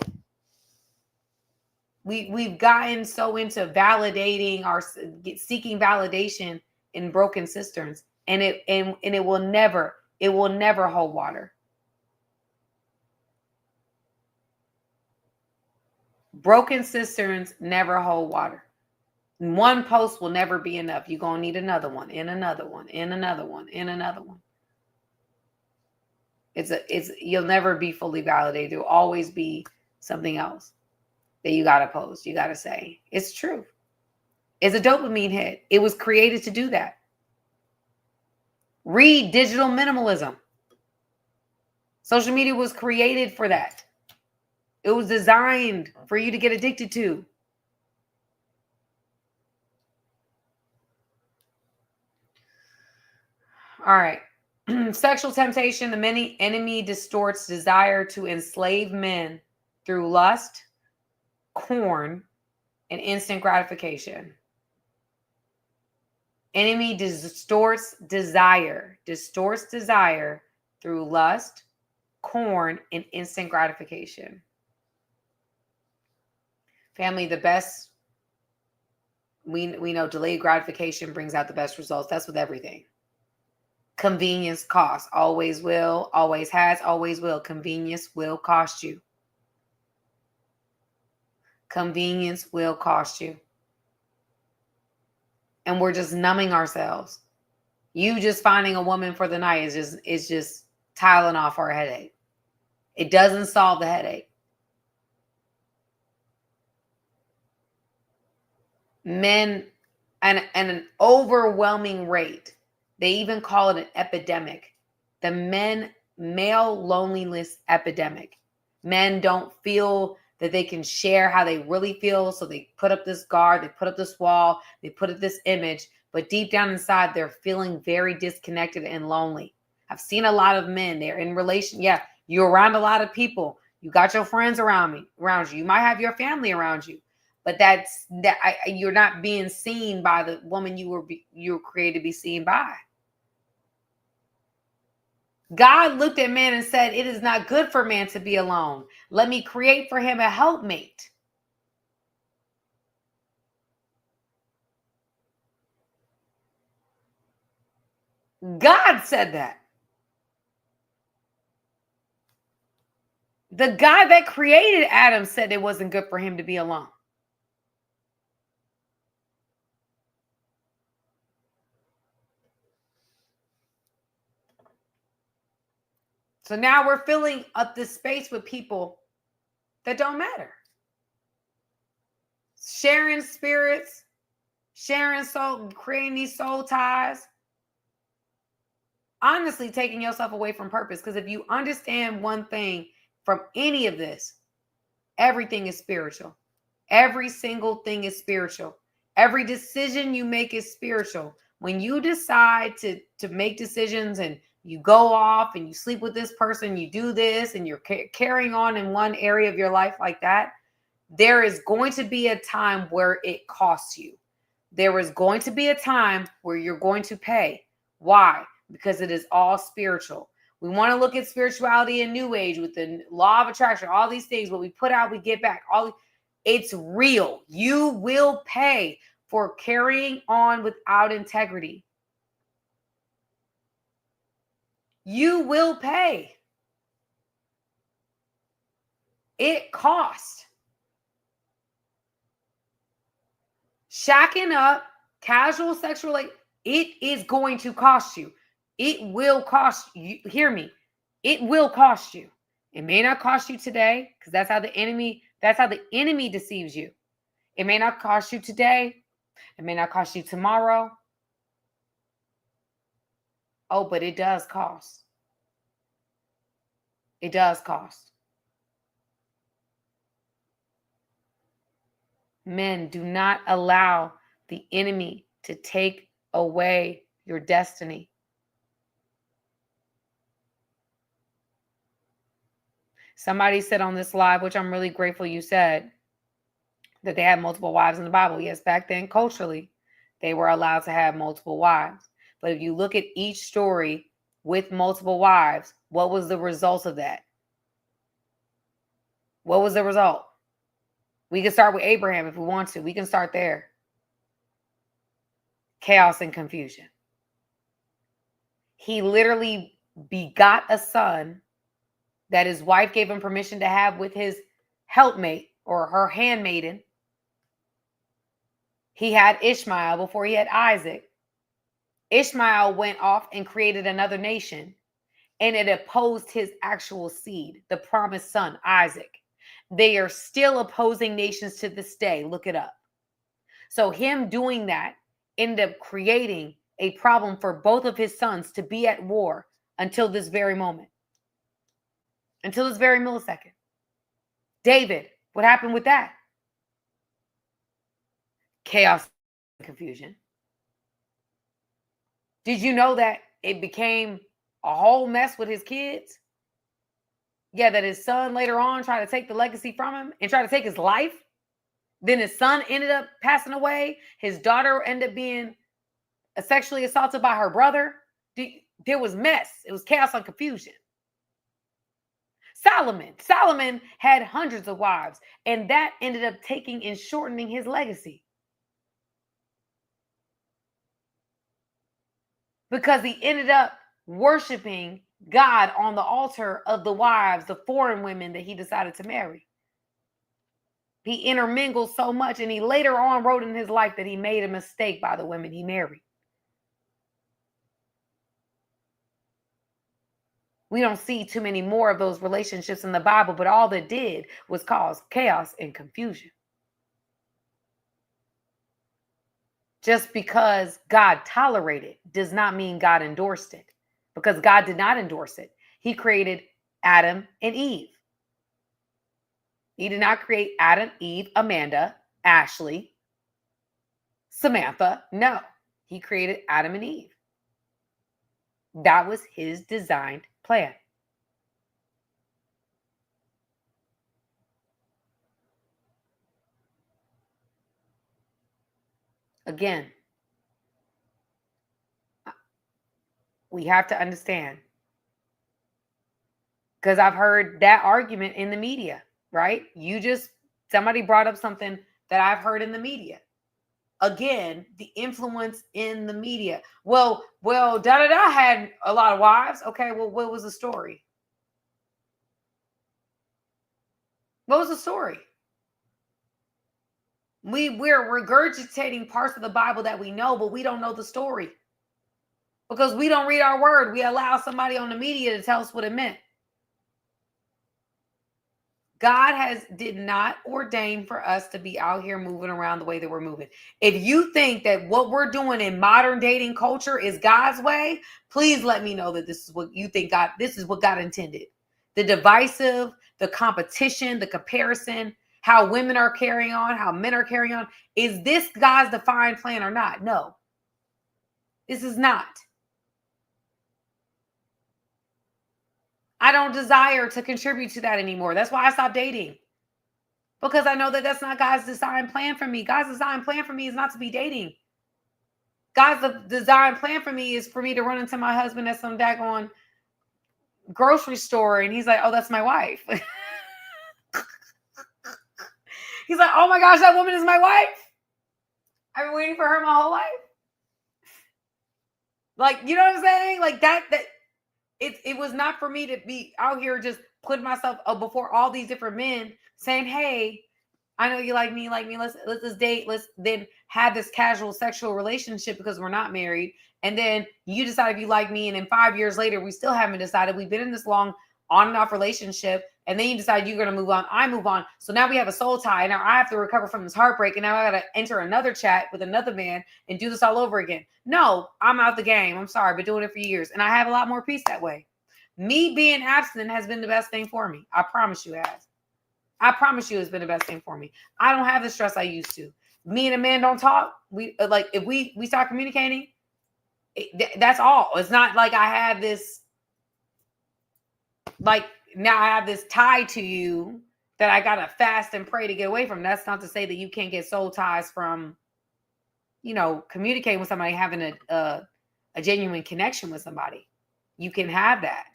We've gotten so into validating seeking validation in broken cisterns, and it will never hold water. Broken cisterns never hold water. One post will never be enough. You're going to need another one, and another one, and another one, and another one. You'll never be fully validated. There'll always be something else that you got to post. You got to say. It's true. It's a dopamine hit. It was created to do that. Read digital minimalism. Social media was created for that. It was designed for you to get addicted to. All right. Sexual temptation, the enemy distorts desire to enslave men through lust, corn, and instant gratification. Enemy distorts desire through lust, corn, and instant gratification. Family, the best, we know delayed gratification brings out the best results. That's with everything. Convenience costs. Always will, always has, always will. Convenience will cost you. Convenience will cost you. And we're just numbing ourselves. You just finding a woman for the night is just tiling off our headache. It doesn't solve the headache. Men, and an overwhelming rate, they even call it an epidemic. The male loneliness epidemic. Men don't feel that they can share how they really feel. So they put up this guard, they put up this wall, they put up this image, but deep down inside, they're feeling very disconnected and lonely. I've seen a lot of men, they're in relation. Yeah, you're around a lot of people. You got your friends around you. You might have your family around you, but you're not being seen by the woman you were created to be seen by. God looked at man and said, it is not good for man to be alone. Let me create for him a helpmate. God said that. The guy that created Adam said it wasn't good for him to be alone. So now we're filling up this space with people that don't matter. Sharing spirits, sharing soul, creating these soul ties. Honestly, taking yourself away from purpose. Because if you understand one thing from any of this, everything is spiritual. Every single thing is spiritual. Every decision you make is spiritual. When you decide to make decisions and you go off and you sleep with this person, you do this, and you're carrying on in one area of your life like that, there is going to be a time where it costs you. There is going to be a time where you're going to pay. Why? Because it is all spiritual. We want to look at spirituality in New Age with the law of attraction, all these things. What we put out, we get back. It's real. You will pay for carrying on without integrity. You will pay. It costs. Shacking up, casual sexual, it is going to cost you. It will cost you. Hear me. It will cost you. It may not cost you today, because that's how the enemy deceives you. It may not cost you today. It may not cost you tomorrow. Oh, but it does cost. It does cost. Men, do not allow the enemy to take away your destiny. Somebody said on this live, which I'm really grateful you said, that they had multiple wives in the Bible. Yes, back then, culturally, they were allowed to have multiple wives. But if you look at each story with multiple wives, what was the result of that? What was the result? We can start with Abraham if we want to. We can start there. Chaos and confusion. He literally begot a son that his wife gave him permission to have with his helpmate or her handmaiden. He had Ishmael before he had Isaac. Ishmael went off and created another nation, and it opposed his actual seed, the promised son, Isaac. They are still opposing nations to this day. Look it up. So him doing that ended up creating a problem for both of his sons to be at war until this very moment. Until this very millisecond. David, what happened with that? Chaos and confusion. Did you know that it became a whole mess with his kids? Yeah, that his son later on tried to take the legacy from him and try to take his life. Then his son ended up passing away. His daughter ended up being sexually assaulted by her brother. There was mess. It was chaos and confusion. Solomon had hundreds of wives, and that ended up taking and shortening his legacy. Because he ended up worshiping God on the altar of the wives, the foreign women that he decided to marry. He intermingled so much, and he later on wrote in his life that he made a mistake by the women he married. We don't see too many more of those relationships in the Bible, but all that did was cause chaos and confusion. Just because God tolerated does not mean God endorsed it, because God did not endorse it. He created Adam and Eve. He did not create Adam, Eve, Amanda, Ashley, Samantha. No, he created Adam and Eve. That was his designed plan. Again, we have to understand, because I've heard that argument in the media, right? Somebody brought up something that I've heard in the media. Again, the influence in the media. Well, da-da-da had a lot of wives. Okay, well, what was the story? What was the story? We're regurgitating parts of the Bible that we know, but we don't know the story. Because we don't read our word. We allow somebody on the media to tell us what it meant. God did not ordain for us to be out here moving around the way that we're moving. If you think that what we're doing in modern dating culture is God's way, please let me know that this is what you think this is what God intended. The divisive, the competition, the comparison, how women are carrying on, how men are carrying on. Is this God's defined plan or not? No, this is not. I don't desire to contribute to that anymore. That's why I stopped dating. Because I know that that's not God's design plan for me. God's design plan for me is not to be dating. God's design plan for me is for me to run into my husband at some daggone grocery store, and he's like, oh, that's my wife. He's like, oh my gosh, that woman is my wife. I've been waiting for her my whole life. Like, you know what I'm saying? Like that it was not for me to be out here just putting myself before all these different men saying, hey, I know you like me. Let's date. Let's then have this casual sexual relationship because we're not married. And then you decide if you like me. And then 5 years later, we still haven't decided. We've been in this long on and off relationship. And then you decide you're going to move on. I move on. So now we have a soul tie. Now I have to recover from this heartbreak. And now I got to enter another chat with another man and do this all over again. No, I'm out the game. I'm sorry. I've been doing it for years. And I have a lot more peace that way. Me being abstinent has been the best thing for me. I promise you it has. I promise you, it's been the best thing for me. I don't have the stress I used to. Me and a man don't talk. We like if we start communicating, that's all. It's not like I have this, like now I have this tie to you that I gotta fast and pray to get away from. That's not to say that you can't get soul ties from, communicating with somebody, having a genuine connection with somebody. You can have that.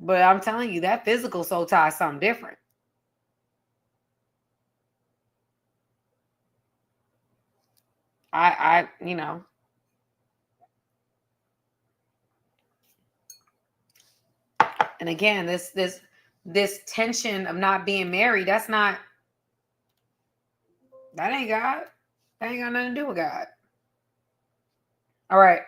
But I'm telling you, that physical soul tie is something different. I and again, this tension of not being married, that ain't God. That ain't got nothing to do with God. All right.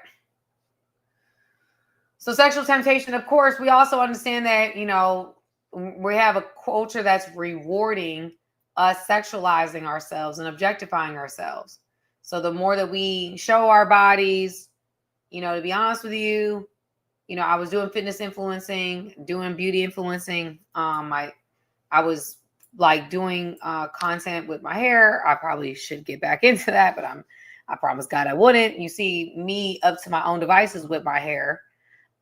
So sexual temptation, of course, we also understand that, we have a culture that's rewarding us sexualizing ourselves and objectifying ourselves. So the more that we show our bodies, to be honest with you, I was doing fitness influencing, doing beauty influencing. I was like doing content with my hair. I probably should get back into that, but I promised God I wouldn't. You see me up to my own devices with my hair.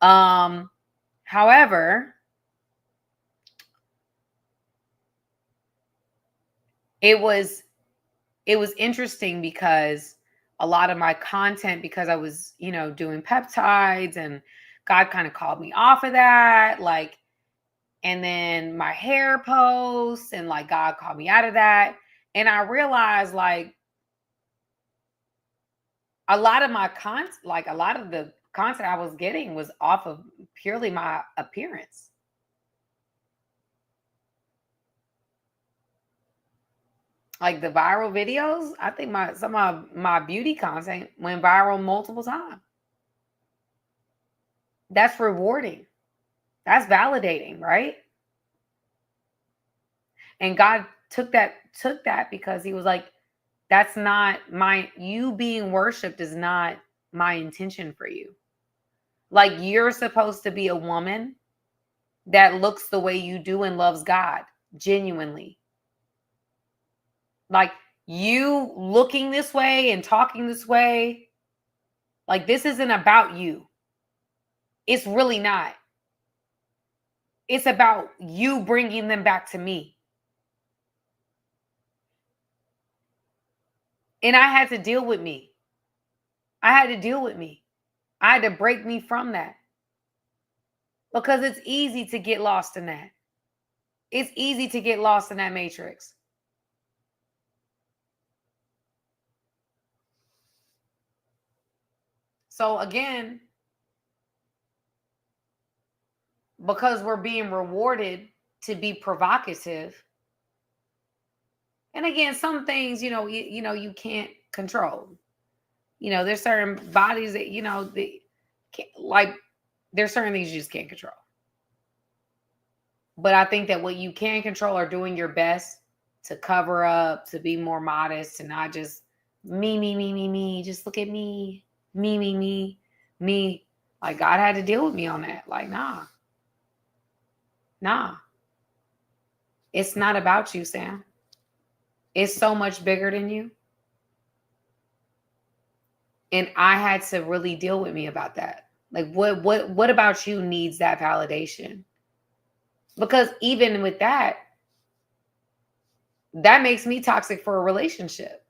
However, it was interesting because a lot of my content, because I was, doing peptides, and God kind of called me off of that, like, and then my hair posts, and like God called me out of that. And I realized like a lot of my content, like a lot of the content I was getting was off of purely my appearance. Like the viral videos, I think some of my beauty content went viral multiple times. That's rewarding. That's validating, right? And God took that because he was like, that's not you being worshiped is not my intention for you. Like, you're supposed to be a woman that looks the way you do and loves God genuinely. Like, you looking this way and talking this way, like, this isn't about you. It's really not. It's about you bringing them back to me. And I had to deal with me. I had to break me from that. Because it's easy to get lost in that. It's easy to get lost in that matrix. So again, because we're being rewarded to be provocative. And again, some things, you can't control. There's certain bodies that, there's certain things you just can't control. But I think that what you can control are doing your best to cover up, to be more modest, to not just me, just look at me, me. Like, God had to deal with me on that. Like, nah. It's not about you, Sam. It's so much bigger than you. And I had to really deal with me about that. Like, what about you needs that validation? Because even with that makes me toxic for a relationship.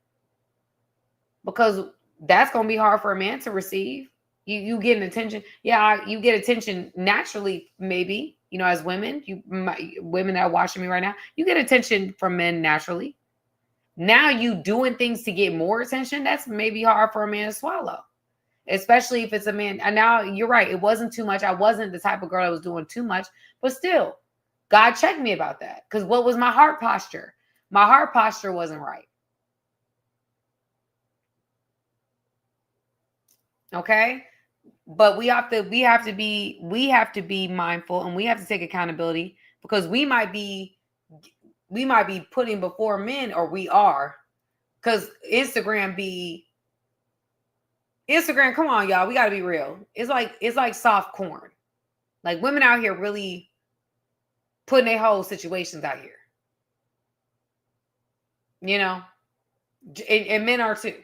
Because that's going to be hard for a man to receive. You get an attention. Yeah, you get attention naturally, maybe, as women, women that are watching me right now, you get attention from men naturally. Now you doing things to get more attention, that's maybe hard for a man to swallow. Especially if it's a man. And now you're right. It wasn't too much. I wasn't the type of girl that was doing too much, but still, God checked me about that. Because what was my heart posture? My heart posture wasn't right. Okay. But we have to be mindful, and we have to take accountability, because we might be putting before men, or we are, because Instagram, come on, y'all. We got to be real. It's like soft corn. Like, women out here really putting their whole situations out here. You know, and men are too.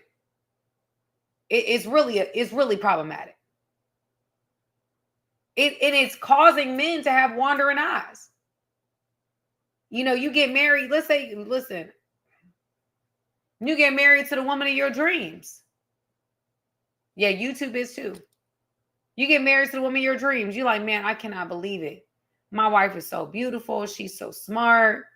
It's really problematic. And it's causing men to have wandering eyes. You know, you get married. Listen, you get married to the woman of your dreams. Yeah, YouTube is too. You get married to the woman of your dreams. You're like, man, I cannot believe it. My wife is so beautiful. She's so smart.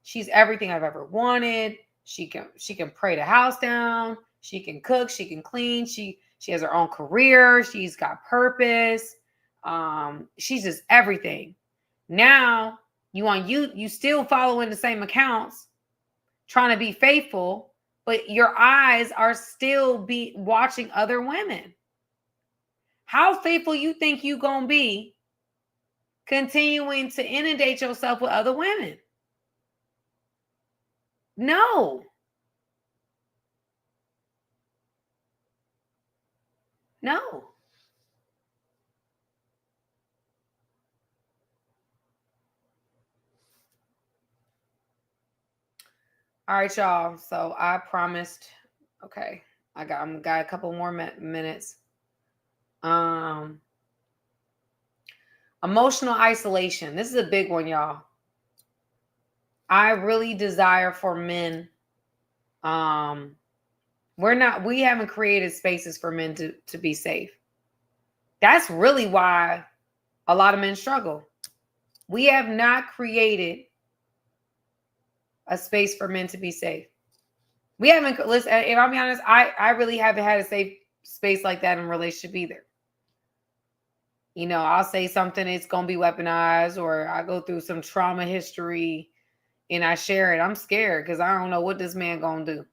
She's everything I've ever wanted. She can pray the house down. She can cook. She can clean. She has her own career. She's got purpose. She's just everything. Now you still following the same accounts, trying to be faithful, but your eyes are still be watching other women. How faithful you think you gonna be continuing to inundate yourself with other women? No. No. All right, y'all. So I promised. Okay, I got a couple more minutes. Emotional isolation. This is a big one, y'all. I really desire for men. We haven't created spaces for men to be safe. That's really why a lot of men struggle. We have not created a space for men to be safe. We haven't, listen, if I'll be honest, I really haven't had a safe space like that in a relationship either. You know, I'll say something, it's going to be weaponized, or I go through some trauma history and I share it. I'm scared because I don't know what this man going to do.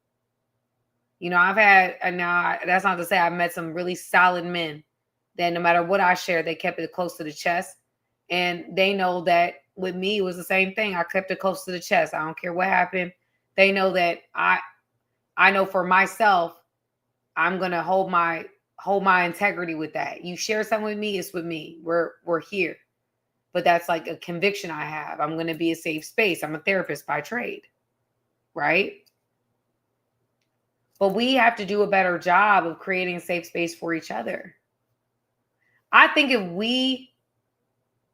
You know, that's not to say I've met some really solid men that no matter what I shared, they kept it close to the chest. And they know that with me, it was the same thing. I kept it close to the chest. I don't care what happened. They know that I know for myself, I'm going to hold my integrity with that. You share something with me, it's with me. We're here. But that's like a conviction I have. I'm going to be a safe space. I'm a therapist by trade. Right? But we have to do a better job of creating a safe space for each other. I think if we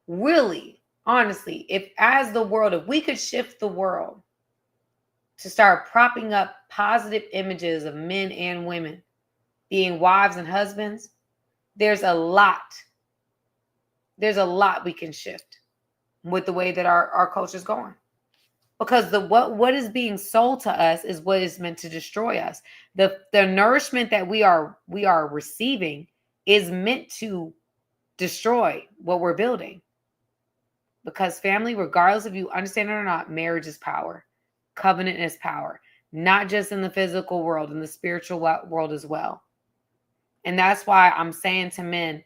really, honestly, if we could shift the world to start propping up positive images of men and women being wives and husbands, there's a lot we can shift with the way that our culture is going. Because what is being sold to us is what is meant to destroy us. The nourishment that we are receiving is meant to destroy what we're building. Because family, regardless if you understand it or not, marriage is power. Covenant is power. Not just in the physical world, in the spiritual world as well. And that's why I'm saying to men,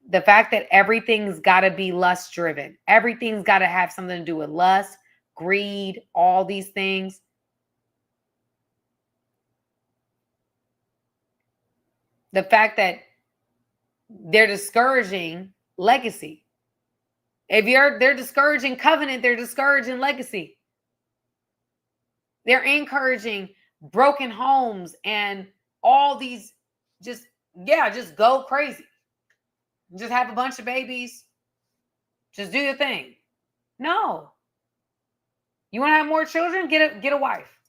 the fact that everything's got to be lust driven. Everything's got to have something to do with lust, greed, all these things. The fact that they're discouraging legacy. They're discouraging covenant, they're discouraging legacy. They're encouraging broken homes and all these just go crazy. Just have a bunch of babies. Just do your thing. No. You want to have more children? Get a wife.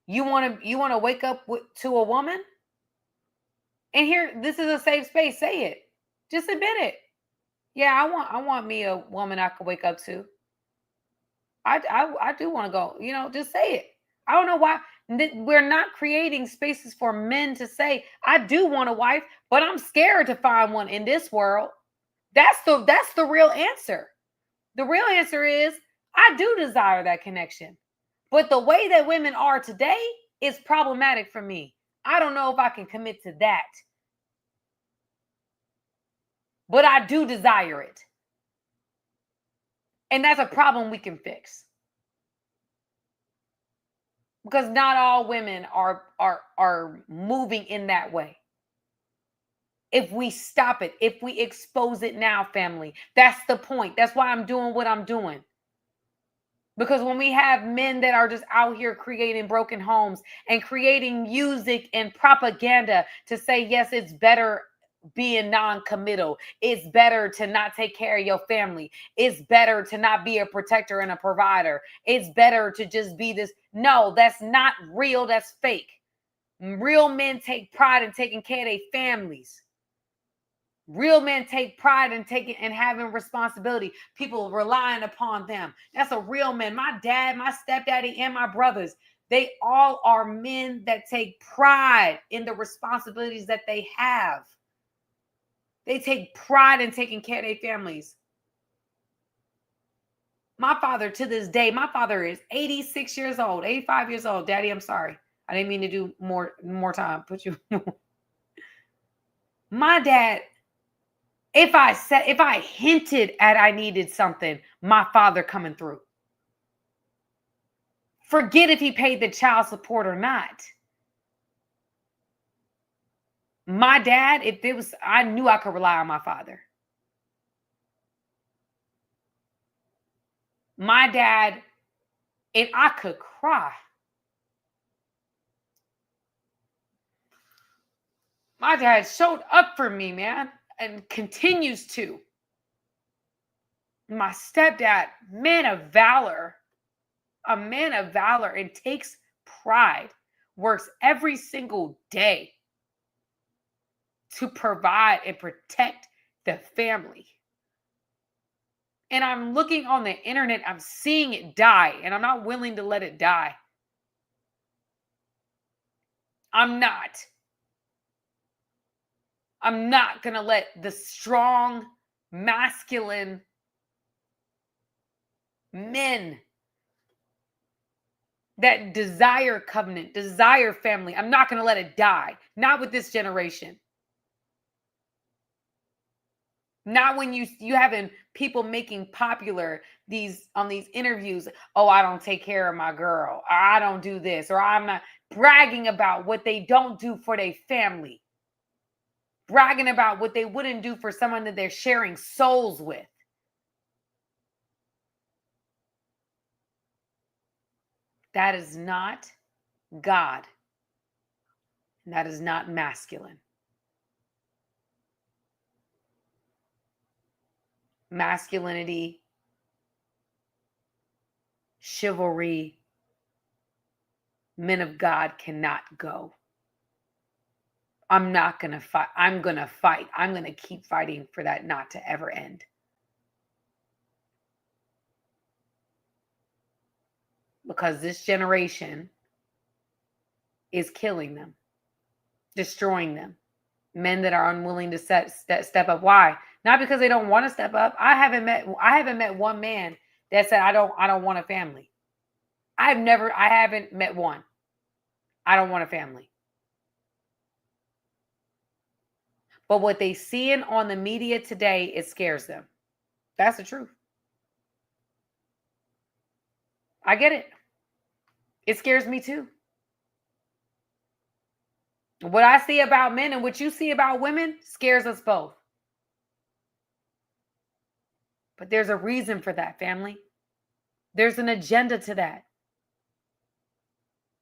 You want to wake up to a woman? And here, this is a safe space. Say it. Just admit it. Yeah, I want me a woman I can wake up to. I do want to go. You know, just say it. I don't know why we're not creating spaces for men to say, I do want a wife, but I'm scared to find one in this world. That's the real answer. The real answer is, I do desire that connection. But the way that women are today is problematic for me. I don't know if I can commit to that. But I do desire it. And that's a problem we can fix. Because not all women are moving in that way. If we stop it, if we expose it now, family, that's the point. That's why I'm doing what I'm doing. Because when we have men that are just out here creating broken homes and creating music and propaganda to say, yes, it's better being non-committal. It's better to not take care of your family. It's better to not be a protector and a provider. It's better to just be this. No, that's not real. That's fake. Real men take pride in taking care of their families. Real men take pride in taking and having responsibility. People relying upon them. That's a real man. My dad, my stepdaddy, and my brothers, they all are men that take pride in the responsibilities that they have. They take pride in taking care of their families. My father, to this day, my father is 86 years old, 85 years old. Daddy, I'm sorry. I didn't mean to do more time. Put you. My dad, if I hinted at I needed something, my father coming through. Forget if he paid the child support or not. My dad, if it was, I knew I could rely on my father. My dad, and I could cry. My dad showed up for me, man, and continues to. My stepdad, man of valor, a man of valor, and takes pride, works every single day to provide and protect the family. And I'm looking on the internet, I'm seeing it die, and I'm not willing to let it die. I'm not going to let the strong, masculine men that desire covenant, desire family, I'm not going to let it die. Not with this generation. Not when you having people making popular on these interviews. Oh, I don't take care of my girl. Or I don't do this. Or I'm not bragging about what they don't do for their family. Bragging about what they wouldn't do for someone that they're sharing souls with. That is not God. And that is not masculine. Masculinity, chivalry, men of God cannot go. I'm not going to fight. I'm going to fight. I'm going to keep fighting for that not to ever end. Because this generation is killing them, destroying them. Men that are unwilling to step up. Why? Not because they don't want to step up. I haven't met one man that said I don't want a family. I haven't met one. I don't want a family. But what they seeing on the media today, it scares them. That's the truth. I get it. It scares me too. What I see about men and what you see about women scares us both. But there's a reason for that, family. There's an agenda to that.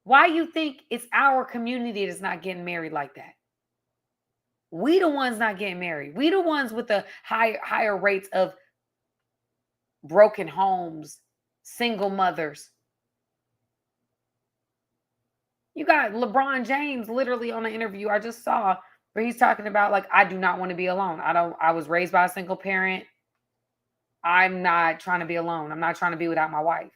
Why you think it's our community that's not getting married like that? We the ones not getting married. We the ones with the higher rates of broken homes, single mothers. You got LeBron James literally on an interview I just saw where he's talking about, like, I do not want to be alone. I was raised by a single parent. I'm not trying to be alone. I'm not trying to be without my wife.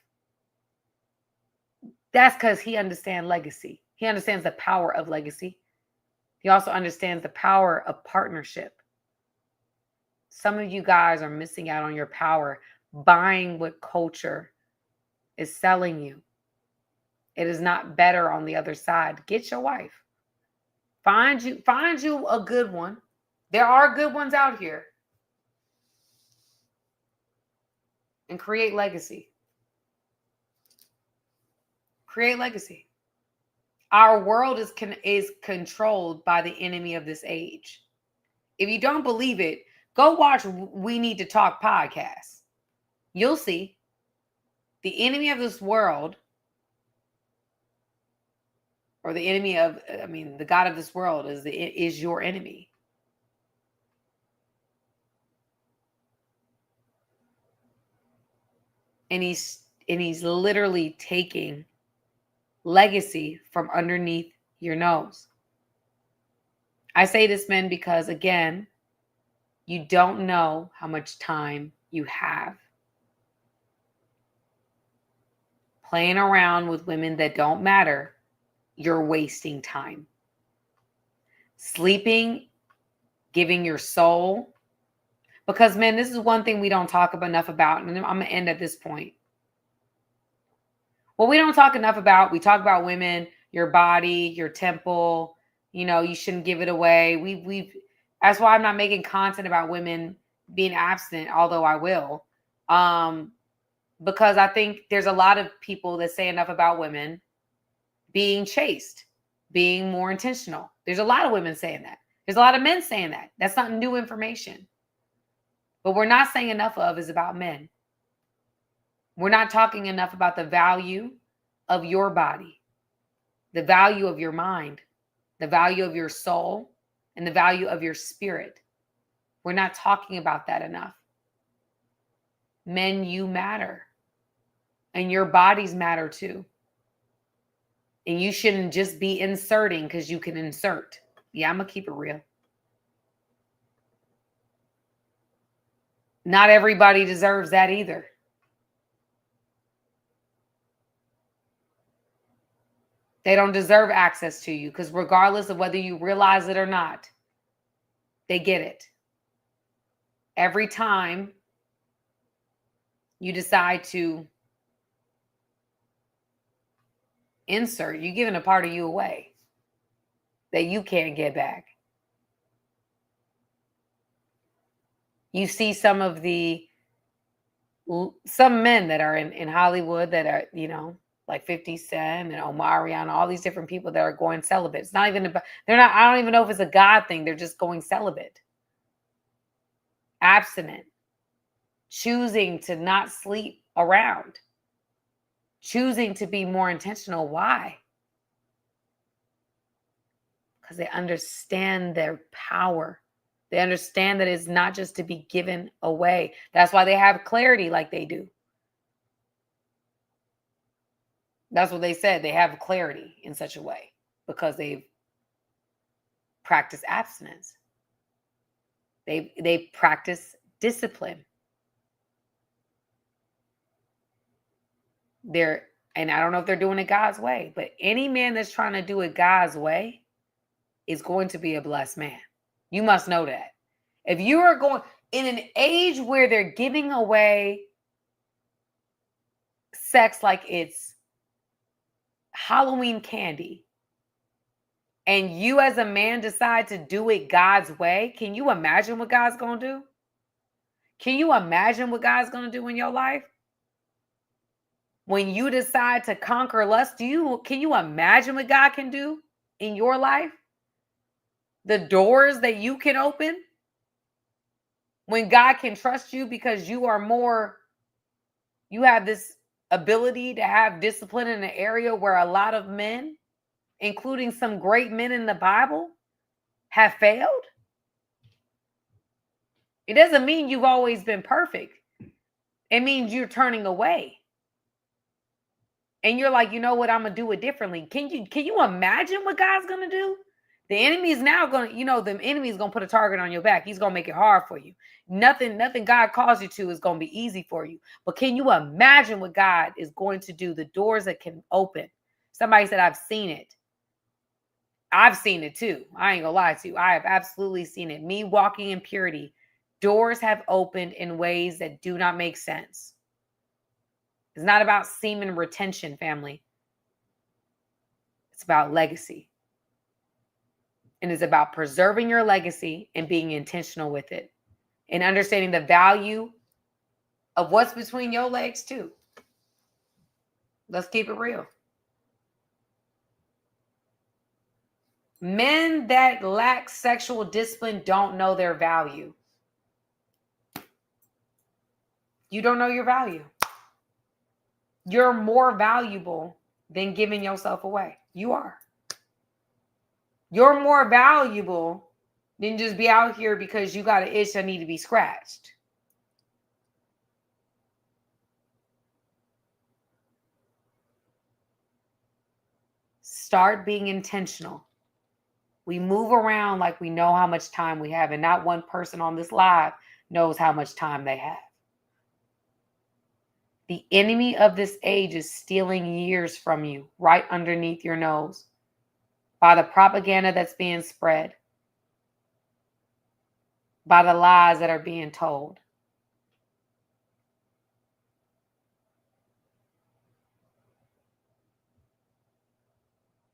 That's because he understands legacy. He understands the power of legacy. He also understands the power of partnership. Some of you guys are missing out on your power, buying what culture is selling you. It is not better on the other side. Get your wife. Find you a good one. There are good ones out here. And create legacy. Create legacy. Our world is controlled by the enemy of this age. If you don't believe it, go watch We Need to Talk podcast. You'll see. The enemy of this world, or the enemy of, the God of this world is your enemy. And he's literally taking legacy from underneath your nose. I say this, men, because again, you don't know how much time you have playing around with women that don't matter. You're wasting time. Sleeping, giving your soul. Because, men, this is one thing we don't talk enough about. And I'm going to end at this point. What we don't talk enough about, we talk about women, your body, your temple. You know, you shouldn't give it away. That's why I'm not making content about women being abstinent, although I will. Because I think there's a lot of people that say enough about women being chaste, being more intentional. There's a lot of women saying that. There's a lot of men saying that. That's not new information. But we're not saying enough of is about men. We're not talking enough about the value of your body, the value of your mind, the value of your soul, and the value of your spirit. We're not talking about that enough. Men, you matter. And your bodies matter too. And you shouldn't just be inserting because you can insert. Yeah, I'm going to keep it real. Not everybody deserves that either. They don't deserve access to you because regardless of whether you realize it or not, they get it. Every time you decide to insert, you're giving a part of you away that you can't get back. You see some men that are in Hollywood that are, like 50 Cent and Omarion, all these different people that are going celibate. It's not even about, I don't even know if it's a God thing. They're just going celibate. Abstinent. Choosing to not sleep around. Choosing to be more intentional. Why? Because they understand their power. They understand that it's not just to be given away. That's why they have clarity like they do. That's what they said. They have clarity in such a way because they've practiced abstinence. They practice discipline. And I don't know if they're doing it God's way, but any man that's trying to do it God's way is going to be a blessed man. You must know that. If you are going in an age where they're giving away sex like it's Halloween candy, and you as a man decide to do it God's way, can you imagine what God's going to do? Can you imagine what God's going to do in your life? When you decide to conquer lust, can you imagine what God can do in your life? The doors that you can open when God can trust you because you have this ability to have discipline in an area where a lot of men, including some great men in the Bible, have failed. It doesn't mean you've always been perfect. It means you're turning away. And you're like, you know what? I'm going to do it differently. Can you imagine what God's going to do? The enemy is now going to, the enemy is going to put a target on your back. He's going to make it hard for you. Nothing God calls you to is going to be easy for you. But can you imagine what God is going to do? The doors that can open. Somebody said, I've seen it. I've seen it too. I ain't going to lie to you. I have absolutely seen it. Me walking in purity. Doors have opened in ways that do not make sense. It's not about semen retention, family. It's about legacy. And it's about preserving your legacy and being intentional with it. And understanding the value of what's between your legs too. Let's keep it real. Men that lack sexual discipline don't know their value. You don't know your value. You're more valuable than giving yourself away. You are. You're more valuable than just be out here because you got an itch that need to be scratched. Start being intentional. We move around like we know how much time we have, and not one person on this live knows how much time they have. The enemy of this age is stealing years from you right underneath your nose by the propaganda that's being spread, by the lies that are being told.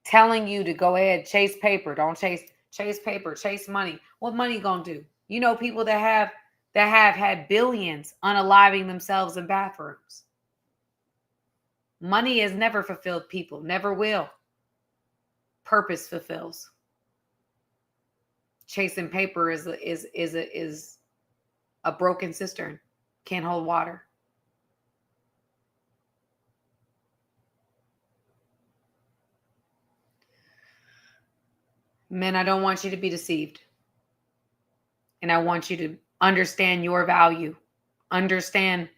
Telling you to go ahead, chase paper. Don't chase paper, chase money. What money gonna do? You know, people that have had billions unaliving themselves in bathrooms. Money has never fulfilled people, never will. Purpose fulfills. Chasing paper is a broken cistern. Can't hold water. Men, I don't want you to be deceived. And I want you to understand your value. Understand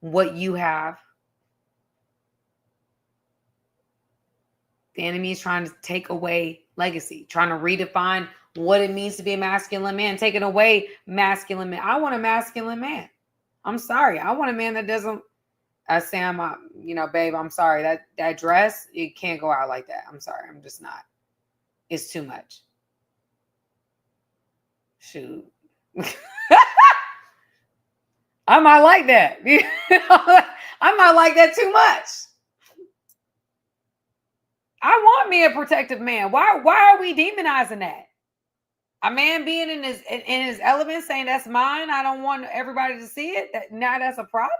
what you have. The enemy is trying to take away legacy, trying to redefine what it means to be a masculine man, taking away masculine man. I want a masculine man. I'm sorry. I want a man that doesn't, Sam, babe, I'm sorry. That dress, it can't go out like that. I'm sorry. I'm just not. It's too much. Shoot. I might like that. I might like that too much. I want me a protective man. Why are we demonizing that? A man being in his element, saying that's mine. I don't want everybody to see it. Now that's a problem.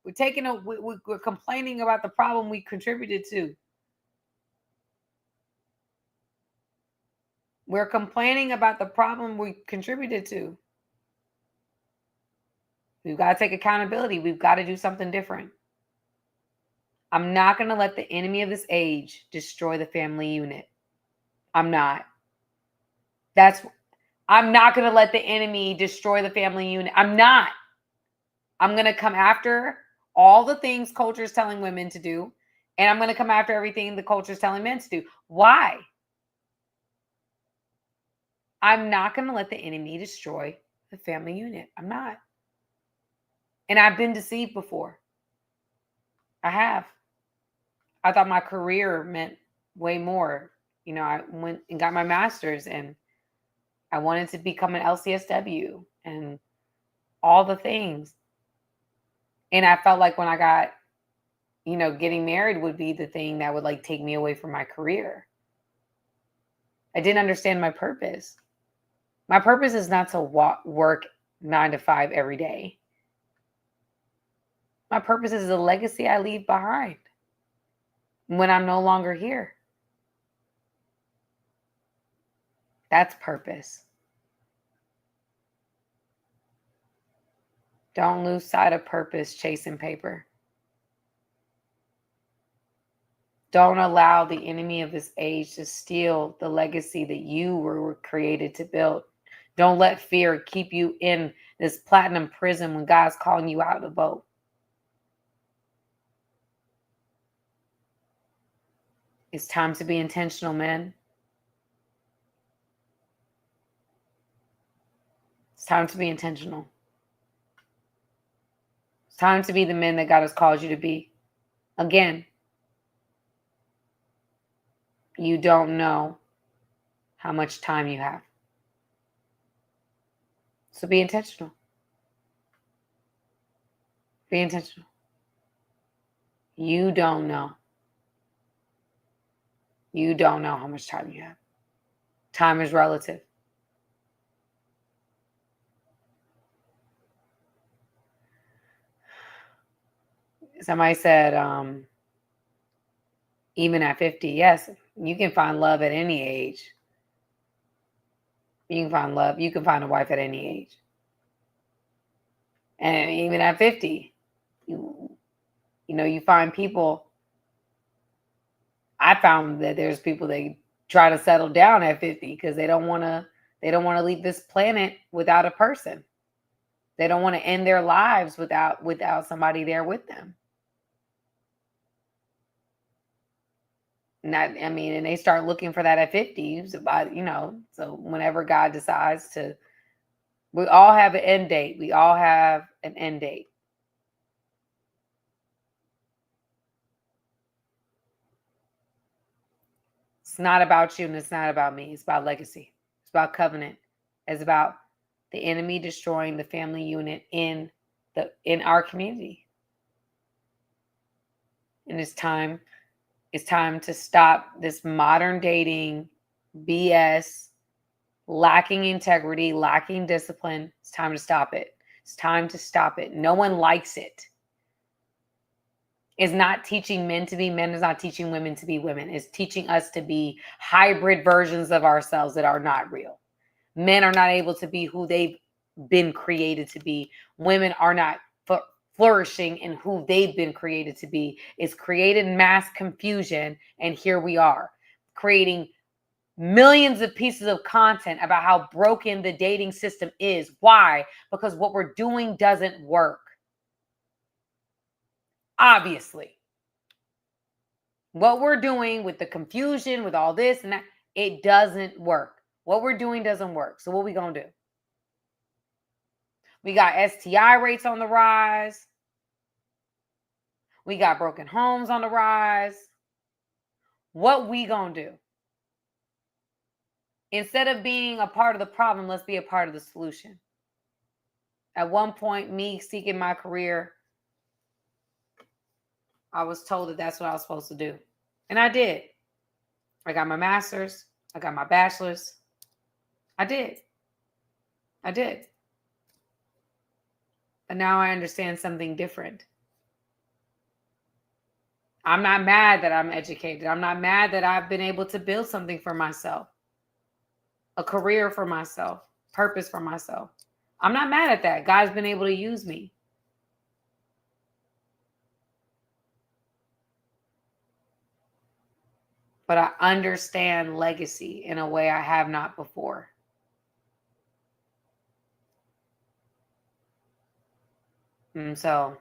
We're complaining about the problem we contributed to. We're complaining about the problem we contributed to. We've got to take accountability. We've got to do something different. I'm not going to let the enemy of this age destroy the family unit. I'm not. I'm not going to let the enemy destroy the family unit. I'm not. I'm going to come after all the things culture is telling women to do. And I'm going to come after everything the culture is telling men to do. Why? I'm not going to let the enemy destroy the family unit. I'm not. And I've been deceived before. I have. I thought my career meant way more. I went and got my master's and I wanted to become an LCSW and all the things. And I felt like when I got, getting married would be the thing that would take me away from my career. I didn't understand my purpose. My purpose is not to work 9 to 5 every day. My purpose is the legacy I leave behind when I'm no longer here. That's purpose. Don't lose sight of purpose chasing paper. Don't allow the enemy of this age to steal the legacy that you were created to build. Don't let fear keep you in this platinum prison when God's calling you out of the boat. It's time to be intentional, men. It's time to be intentional. It's time to be the men that God has called you to be. Again, you don't know how much time you have. So be intentional. Be intentional. You don't know. You don't know how much time you have. Time is relative. Somebody said, even at 50, yes, you can find love at any age. You can find love. You can find a wife at any age. And even at 50, you You find people, I found that there's people that try to settle down at 50 because they don't want to leave this planet without a person. They don't want to end their lives without somebody there with them. And they start looking for that at 50. So whenever God decides to, we all have an end date. We all have an end date. It's not about you and it's not about me. It's about legacy. It's about covenant. It's about the enemy destroying the family unit in our community. And it's time to stop this modern dating BS, lacking integrity, lacking discipline. It's time to stop it. It's time to stop it. No one likes it. It's not teaching men to be men. It's not teaching women to be women. It's teaching us to be hybrid versions of ourselves that are not real. Men are not able to be who they've been created to be. Women are not flourishing in who they've been created to be. It's created mass confusion. And here we are creating millions of pieces of content about how broken the dating system is. Why? Because what we're doing doesn't work. Obviously. What we're doing with the confusion, with all this and that, it doesn't work. What we're doing doesn't work. So what are we going to do? We got STI rates on the rise. We got broken homes on the rise. What we going to do? Instead of being a part of the problem, let's be a part of the solution. At one point, me seeking my career, I was told that that's what I was supposed to do. And I did. I got my master's. I got my bachelor's. I did. But now I understand something different. I'm not mad that I'm educated. I'm not mad that I've been able to build something for myself. A career for myself. Purpose for myself. I'm not mad at that. God's been able to use me. But I understand legacy in a way I have not before. And so,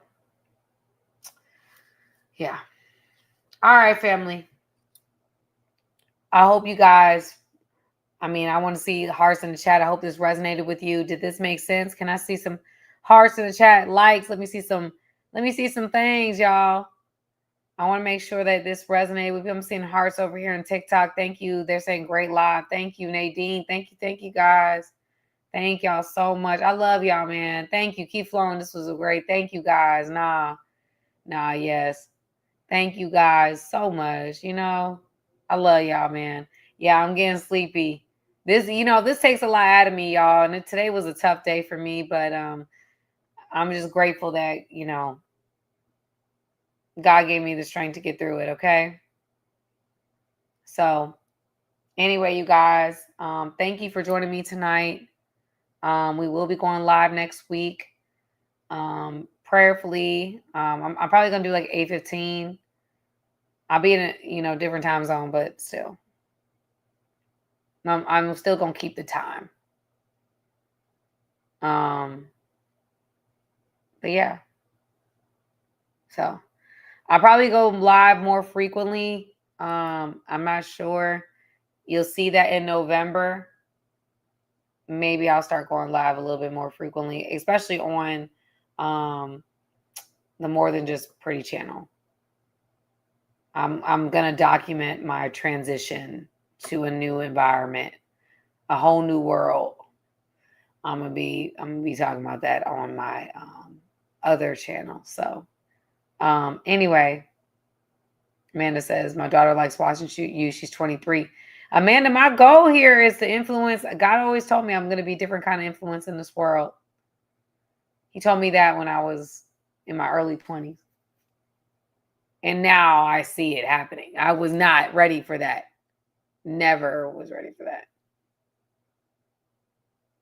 yeah. All right, family. I hope you guys, I want to see hearts in the chat. I hope this resonated with you. Did this make sense? Can I see some hearts in the chat? Likes. Let me see some things, y'all. I want to make sure that this resonated with you. I'm seeing hearts over here on TikTok. Thank you. They're saying great live. Thank you, Nadine. Thank you guys. Thank y'all so much. I love y'all, man. Thank you. Keep flowing. This was a great. Thank you guys. Yes. Thank you guys so much. I love y'all, man. Yeah, I'm getting sleepy. This takes a lot out of me, y'all. And today was a tough day for me, but I'm just grateful that, God gave me the strength to get through it, okay? So, anyway, you guys, thank you for joining me tonight. We will be going live next week. Prayerfully, I'm probably gonna do like 8:15. I'll be in a different time zone, but still, I'm still gonna keep the time. But yeah, so I'll probably go live more frequently. I'm not sure. You'll see that in November. Maybe I'll start going live a little bit more frequently, especially on the More Than Just Pretty channel. I'm gonna document my transition to a new environment, a whole new world. I'm gonna be talking about that on my other channel. So anyway, Amanda says my daughter likes watching you. She's 23. Amanda, my goal here is to influence. God always told me I'm going to be different kind of influence in this world. He told me that when I was in my early 20s. And now I see it happening. I was not ready for that. Never was ready for that.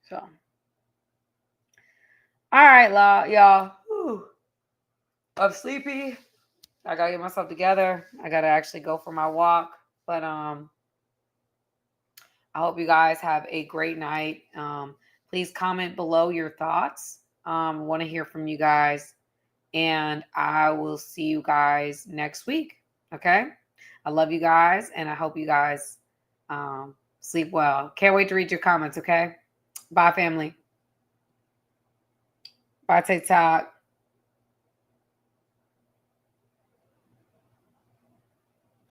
So. All right, y'all. Whew. I'm sleepy. I gotta get myself together. I gotta actually go for my walk. But I hope you guys have a great night. Please comment below your thoughts. Want to hear from you guys. And I will see you guys next week. Okay? I love you guys, and I hope you guys sleep well. Can't wait to read your comments, okay? Bye, family. Bye, TikTok.